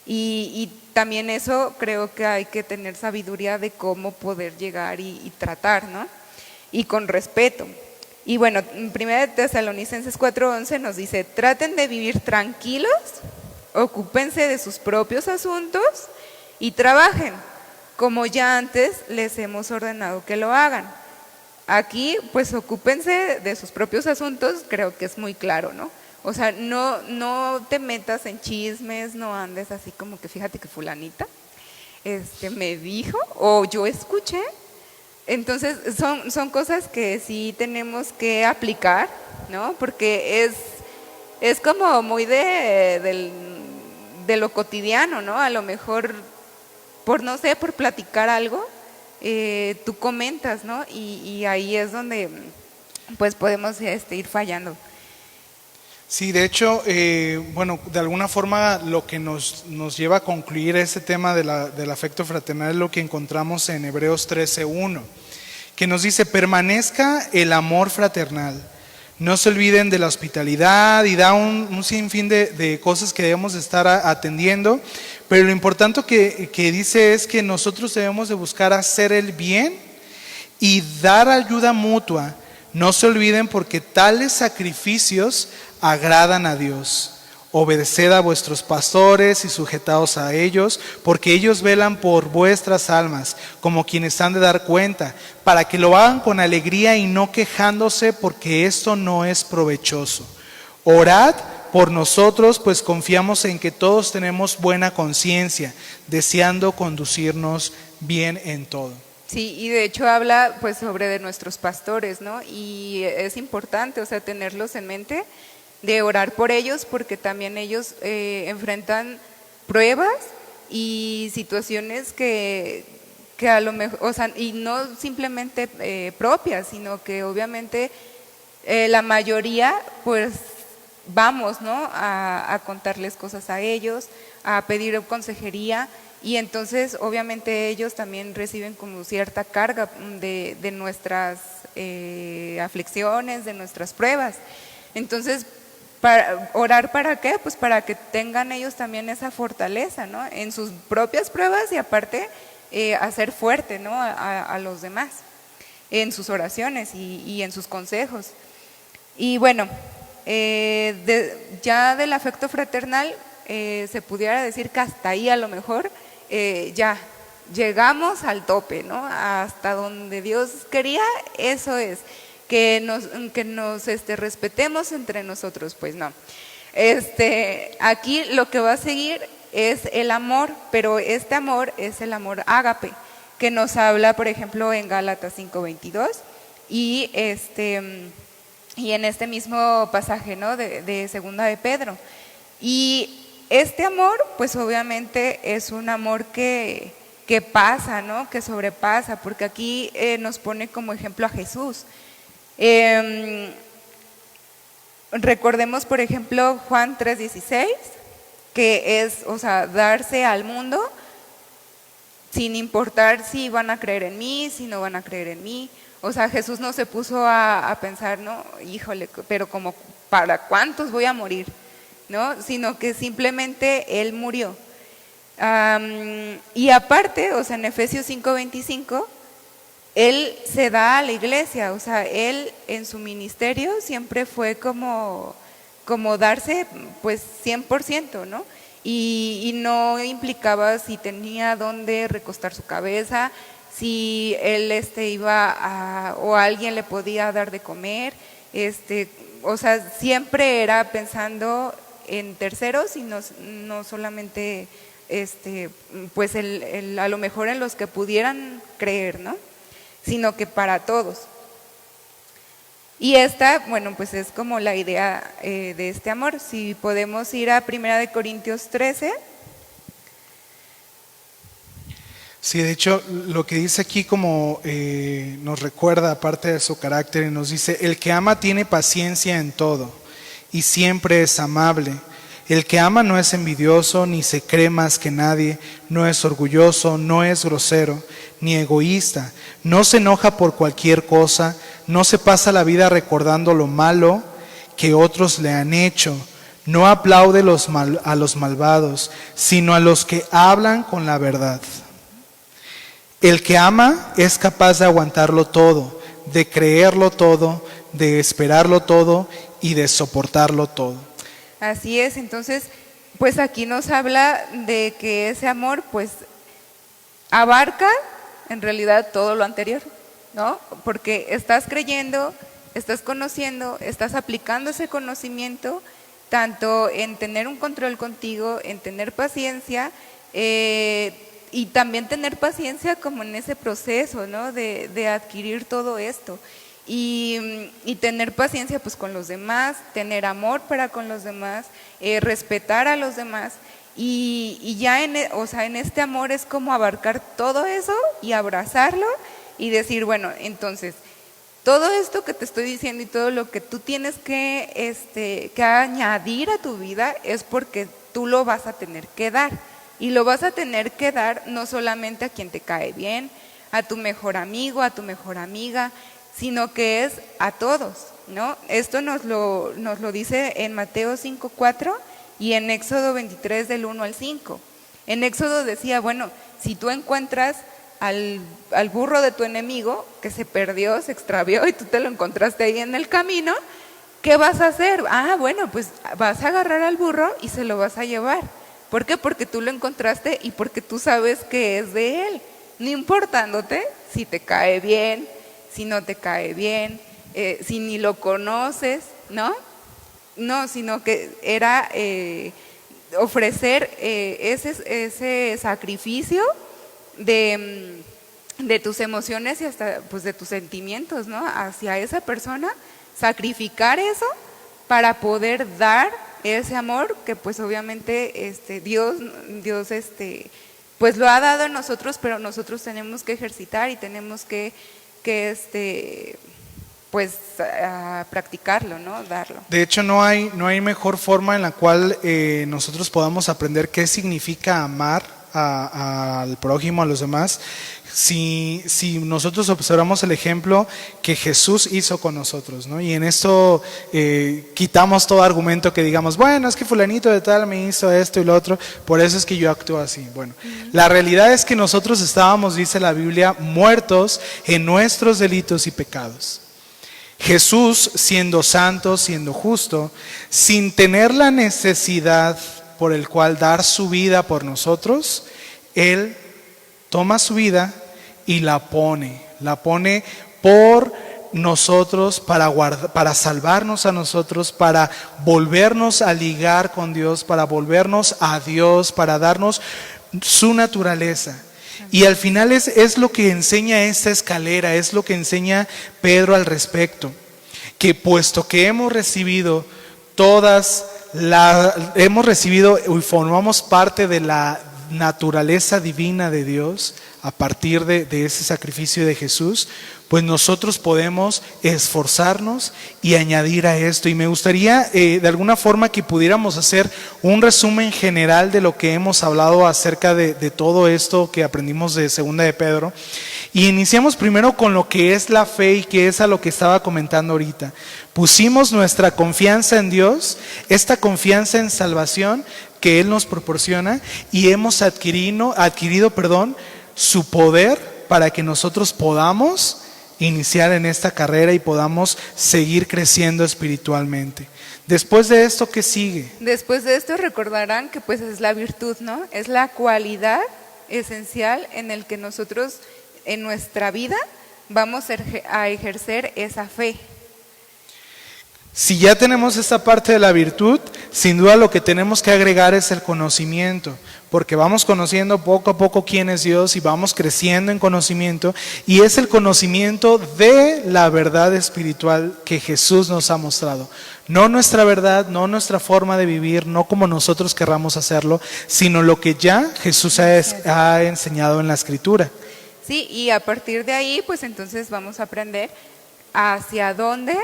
y también eso creo que hay que tener sabiduría de cómo poder llegar y tratar, ¿no? Y con respeto. Y bueno, en 1 Tesalonicenses 4:11 nos dice: traten de vivir tranquilos, ocúpense de sus propios asuntos y trabajen, como ya antes les hemos ordenado que lo hagan. Aquí, pues ocúpense de sus propios asuntos, creo que es muy claro, ¿no? O sea, no te metas en chismes, no andes así como que fíjate que fulanita me dijo o yo escuché. Entonces, son cosas que sí tenemos que aplicar, ¿no? Porque es como muy de lo cotidiano, ¿no? A lo mejor, por platicar algo, tú comentas, ¿no? Y ahí es donde pues podemos ir fallando. Sí, de hecho, bueno, de alguna forma lo que nos lleva a concluir ese tema del afecto fraternal es lo que encontramos en Hebreos 13:1, que nos dice: permanezca el amor fraternal, no se olviden de la hospitalidad, y da un sinfín de cosas que debemos estar atendiendo, pero lo importante que dice es que nosotros debemos de buscar hacer el bien y dar ayuda mutua. No se olviden, porque tales sacrificios agradan a Dios. Obedeced a vuestros pastores y sujetaos a ellos, porque ellos velan por vuestras almas, como quienes han de dar cuenta, para que lo hagan con alegría y no quejándose, porque esto no es provechoso. Orad por nosotros, pues confiamos en que todos tenemos buena conciencia, deseando conducirnos bien en todo. Sí, y de hecho habla pues sobre de nuestros pastores, ¿no? Y es importante, o sea, tenerlos en mente, de orar por ellos, porque también ellos enfrentan pruebas y situaciones que a lo mejor, o sea, y no simplemente propias, sino que obviamente la mayoría pues vamos, ¿no? A contarles cosas a ellos, a pedir consejería. Y entonces obviamente ellos también reciben como cierta carga de nuestras aflicciones, de nuestras pruebas. Entonces, ¿orar para qué? Pues para que tengan ellos también esa fortaleza, ¿no? En sus propias pruebas, y aparte hacer fuerte, ¿no? a los demás en sus oraciones y en sus consejos. Y bueno, ya del afecto fraternal se pudiera decir que hasta ahí a lo mejor ya llegamos al tope, ¿no? Hasta donde Dios quería, eso es, que nos respetemos entre nosotros, pues no. Aquí lo que va a seguir es el amor, pero este amor es el amor ágape, que nos habla, por ejemplo, en Gálatas 5:22 y en este mismo pasaje, ¿no? de segunda de Pedro. Y este amor, pues obviamente es un amor que pasa, ¿no? Que sobrepasa, porque aquí nos pone como ejemplo a Jesús. Recordemos, por ejemplo, Juan 3:16, que es, o sea, darse al mundo sin importar si van a creer en mí, si no van a creer en mí. O sea, Jesús no se puso a pensar, no, híjole, pero como, ¿para cuántos voy a morir? ¿No? Sino que simplemente Él murió. Y aparte, o sea, en Efesios 5:25, Él se da a la iglesia, o sea, Él en su ministerio siempre fue como darse pues 100%, ¿no? Y no implicaba si tenía dónde recostar su cabeza, si Él iba o alguien le podía dar de comer, o sea, siempre era pensando en terceros y no solamente pues a lo mejor en los que pudieran creer, ¿no? Sino que para todos. Y bueno, pues es como la idea de este amor. Si podemos ir a 1 Corintios 13, Sí, de hecho, lo que dice aquí como nos recuerda, aparte de su carácter, y nos dice, el que ama tiene paciencia en todo y siempre es amable. El que ama no es envidioso, ni se cree más que nadie, no es orgulloso, no es grosero, ni egoísta, no se enoja por cualquier cosa, no se pasa la vida recordando lo malo que otros le han hecho, no aplaude a los malvados, sino a los que hablan con la verdad. El que ama es capaz de aguantarlo todo, de creerlo todo, de esperarlo todo y de soportarlo todo. Así es, entonces, pues aquí nos habla de que ese amor, pues, abarca en realidad todo lo anterior, ¿no? Porque estás creyendo, estás conociendo, estás aplicando ese conocimiento, tanto en tener un control contigo, en tener paciencia, y también tener paciencia como en ese proceso, ¿no? De adquirir todo esto. Y tener paciencia pues con los demás, tener amor para con los demás, respetar a los demás. Y ya en este amor es como abarcar todo eso y abrazarlo y decir, bueno, entonces, todo esto que te estoy diciendo y todo lo que tú tienes que añadir a tu vida es porque tú lo vas a tener que dar. Y lo vas a tener que dar no solamente a quien te cae bien, a tu mejor amigo, a tu mejor amiga, sino que es a todos, ¿no? Esto nos lo dice en Mateo 5:4 y en Éxodo 23 del 1 al 5. En Éxodo decía, bueno, si tú encuentras al burro de tu enemigo que se perdió, se extravió y tú te lo encontraste ahí en el camino, ¿qué vas a hacer? Bueno, pues vas a agarrar al burro y se lo vas a llevar. ¿Por qué? Porque tú lo encontraste y porque tú sabes que es de él, no importándote si te cae bien, si no te cae bien, si ni lo conoces, ¿no? No, sino que era ofrecer ese sacrificio de tus emociones y hasta pues de tus sentimientos, ¿no? Hacia esa persona, sacrificar eso para poder dar ese amor que pues obviamente Dios pues lo ha dado a nosotros, pero nosotros tenemos que ejercitar y tenemos que pues a practicarlo, ¿no? Darlo. De hecho, no hay mejor forma en la cual nosotros podamos aprender qué significa amar al prójimo, a los demás, si nosotros observamos el ejemplo que Jesús hizo con nosotros, ¿no? Y en esto quitamos todo argumento que digamos, bueno, es que fulanito de tal me hizo esto y lo otro, por eso es que yo actúo así. Bueno, la realidad es que nosotros estábamos, dice la Biblia, muertos en nuestros delitos y pecados. Jesús, siendo santo, siendo justo, sin tener la necesidad por el cual dar su vida por nosotros, Él toma su vida y la pone por nosotros para salvarnos a nosotros, para volvernos a ligar con Dios, para volvernos a Dios, para darnos su naturaleza. Y al final es lo que enseña esta escalera, es lo que enseña Pedro al respecto, que puesto que hemos recibido y formamos parte de la naturaleza divina de Dios a partir de ese sacrificio de Jesús, pues nosotros podemos esforzarnos y añadir a esto. Y me gustaría de alguna forma que pudiéramos hacer un resumen general de lo que hemos hablado acerca de todo esto que aprendimos de Segunda de Pedro. Y iniciamos primero con lo que es la fe y que es a lo que estaba comentando ahorita. Pusimos nuestra confianza en Dios, esta confianza en salvación que Él nos proporciona, y hemos adquirido su poder para que nosotros podamos iniciar en esta carrera y podamos seguir creciendo espiritualmente. Después de esto, ¿qué sigue? Después de esto recordarán que pues es la virtud, ¿no? Es la cualidad esencial en el que nosotros en nuestra vida vamos a ejercer esa fe. Si ya tenemos esta parte de la virtud, sin duda lo que tenemos que agregar es el conocimiento, porque vamos conociendo poco a poco quién es Dios y vamos creciendo en conocimiento, y es el conocimiento de la verdad espiritual que Jesús nos ha mostrado. No nuestra verdad, no nuestra forma de vivir, no como nosotros querramos hacerlo, sino lo que ya Jesús ha enseñado en la Escritura. Sí, y a partir de ahí, pues entonces vamos a aprender hacia dónde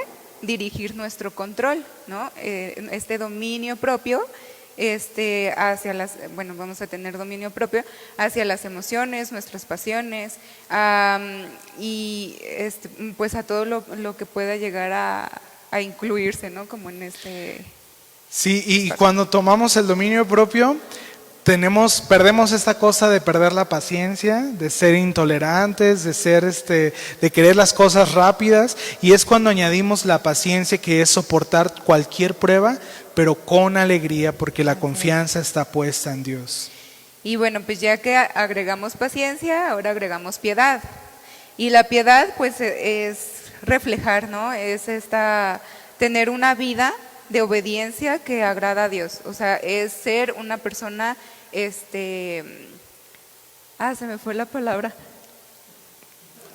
dirigir nuestro control, ¿no? Este dominio propio, vamos a tener dominio propio hacia las emociones, nuestras pasiones, y pues a todo lo que pueda llegar a incluirse, ¿no? Como en este... Sí, y cuando tomamos el dominio propio, perdemos esta cosa de perder la paciencia, de ser intolerantes, de ser de querer las cosas rápidas, y es cuando añadimos la paciencia, que es soportar cualquier prueba, pero con alegría, porque la confianza está puesta en Dios. Y bueno, pues ya que agregamos paciencia, ahora agregamos piedad. Y la piedad pues es reflejar, ¿no? Es tener una vida de obediencia que agrada a Dios. O sea, es ser una persona, se me fue la palabra.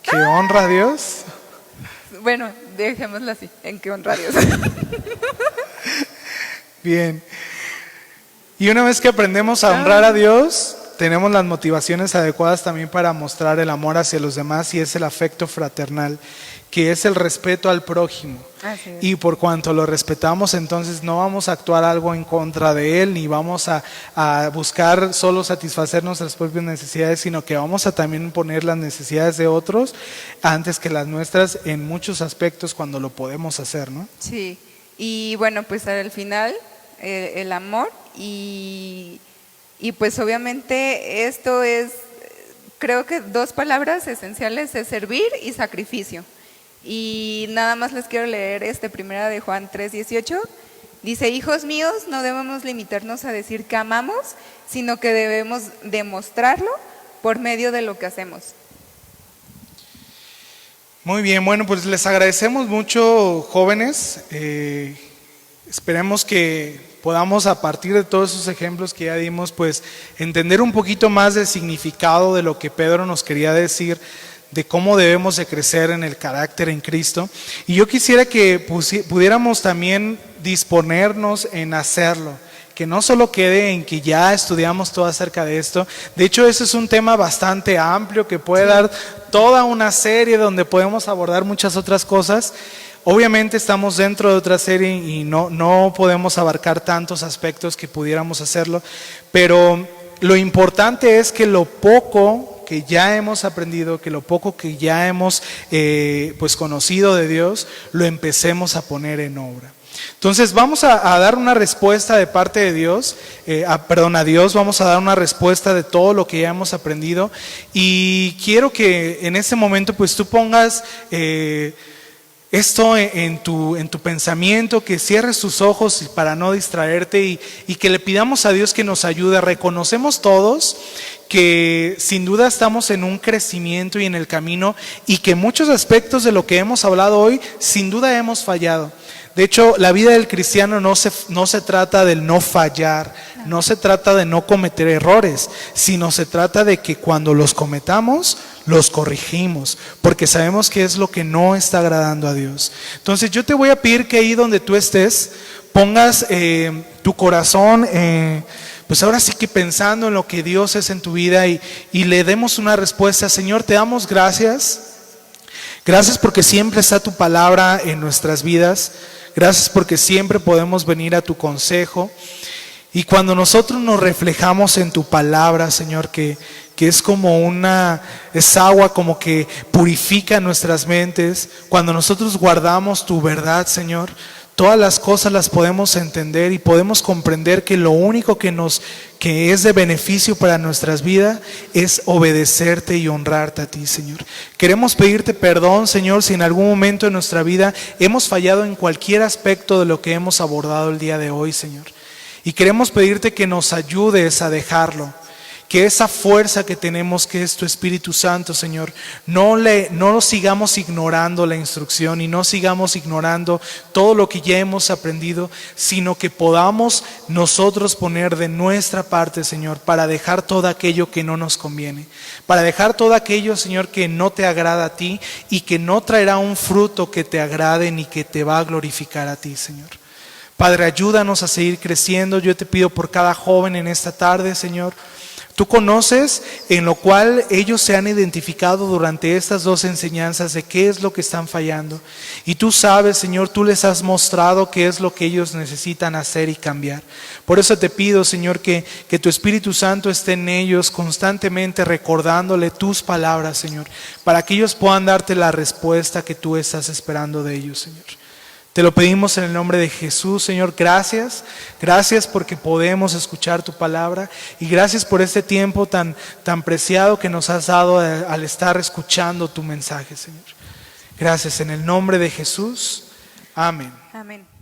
¿Que honra a Dios? Bueno, dejémoslo así, en que honra a Dios. Bien. Y una vez que aprendemos a honrar a Dios, tenemos las motivaciones adecuadas también para mostrar el amor hacia los demás, y es el afecto fraternal, que es el respeto al prójimo. Así es. Y por cuanto lo respetamos, entonces no vamos a actuar algo en contra de él, ni vamos a buscar solo satisfacer nuestras propias necesidades, sino que vamos a también poner las necesidades de otros antes que las nuestras en muchos aspectos cuando lo podemos hacer, ¿no? Sí, y bueno, pues al final el amor y pues obviamente esto es, creo que dos palabras esenciales es servir y sacrificio. Y nada más les quiero leer primera de Juan 3:18. Dice: hijos míos, no debemos limitarnos a decir que amamos, sino que debemos demostrarlo por medio de lo que hacemos. Muy bien, bueno, pues les agradecemos mucho, jóvenes. Esperemos que podamos, a partir de todos esos ejemplos que ya dimos, pues entender un poquito más del significado de lo que Pedro nos quería decir, de cómo debemos de crecer en el carácter en Cristo. Y yo quisiera que pudiéramos también disponernos en hacerlo, que no solo quede en que ya estudiamos todo acerca de esto. De hecho, ese es un tema bastante amplio que puede dar toda una serie donde podemos abordar muchas otras cosas. Obviamente estamos dentro de otra serie y no podemos abarcar tantos aspectos que pudiéramos hacerlo, pero lo importante es que lo poco que ya hemos aprendido, que lo poco que ya hemos pues conocido de Dios, lo empecemos a poner en obra. Entonces vamos a dar una respuesta de parte de Dios, a Dios, vamos a dar una respuesta de todo lo que ya hemos aprendido, y quiero que en este momento pues tú pongas esto en tu pensamiento, que cierres tus ojos para no distraerte y que le pidamos a Dios que nos ayude. Reconocemos todos que sin duda estamos en un crecimiento y en el camino, y que muchos aspectos de lo que hemos hablado hoy sin duda hemos fallado. De hecho, la vida del cristiano no se trata del no fallar, no se trata de no cometer errores, sino se trata de que cuando los cometamos, los corregimos, porque sabemos que es lo que no está agradando a Dios. Entonces yo te voy a pedir que ahí donde tú estés, pongas tu corazón, pues ahora sí que pensando en lo que Dios es en tu vida, y le demos una respuesta. Señor, te damos gracias. Gracias porque siempre está tu palabra en nuestras vidas. Gracias porque siempre podemos venir a tu consejo. Y cuando nosotros nos reflejamos en tu palabra, Señor, que es como es agua como que purifica nuestras mentes. Cuando nosotros guardamos tu verdad, Señor, todas las cosas las podemos entender y podemos comprender que lo único que es de beneficio para nuestras vidas es obedecerte y honrarte a ti, Señor. Queremos pedirte perdón, Señor, si en algún momento de nuestra vida hemos fallado en cualquier aspecto de lo que hemos abordado el día de hoy, Señor. Y queremos pedirte que nos ayudes a dejarlo, que esa fuerza que tenemos, que es tu Espíritu Santo, Señor, no sigamos ignorando la instrucción y no sigamos ignorando todo lo que ya hemos aprendido, sino que podamos nosotros poner de nuestra parte, Señor, para dejar todo aquello que no nos conviene, para dejar todo aquello, Señor, que no te agrada a ti y que no traerá un fruto que te agrade ni que te va a glorificar a ti, Señor. Padre, ayúdanos a seguir creciendo. Yo te pido por cada joven en esta tarde, Señor. Tú conoces en lo cual ellos se han identificado durante estas dos enseñanzas de qué es lo que están fallando. Y tú sabes, Señor, tú les has mostrado qué es lo que ellos necesitan hacer y cambiar. Por eso te pido, Señor, que tu Espíritu Santo esté en ellos constantemente recordándole tus palabras, Señor, para que ellos puedan darte la respuesta que tú estás esperando de ellos, Señor. Te lo pedimos en el nombre de Jesús, Señor. Gracias porque podemos escuchar tu palabra y gracias por este tiempo tan preciado que nos has dado al estar escuchando tu mensaje, Señor. Gracias en el nombre de Jesús. Amén. Amén.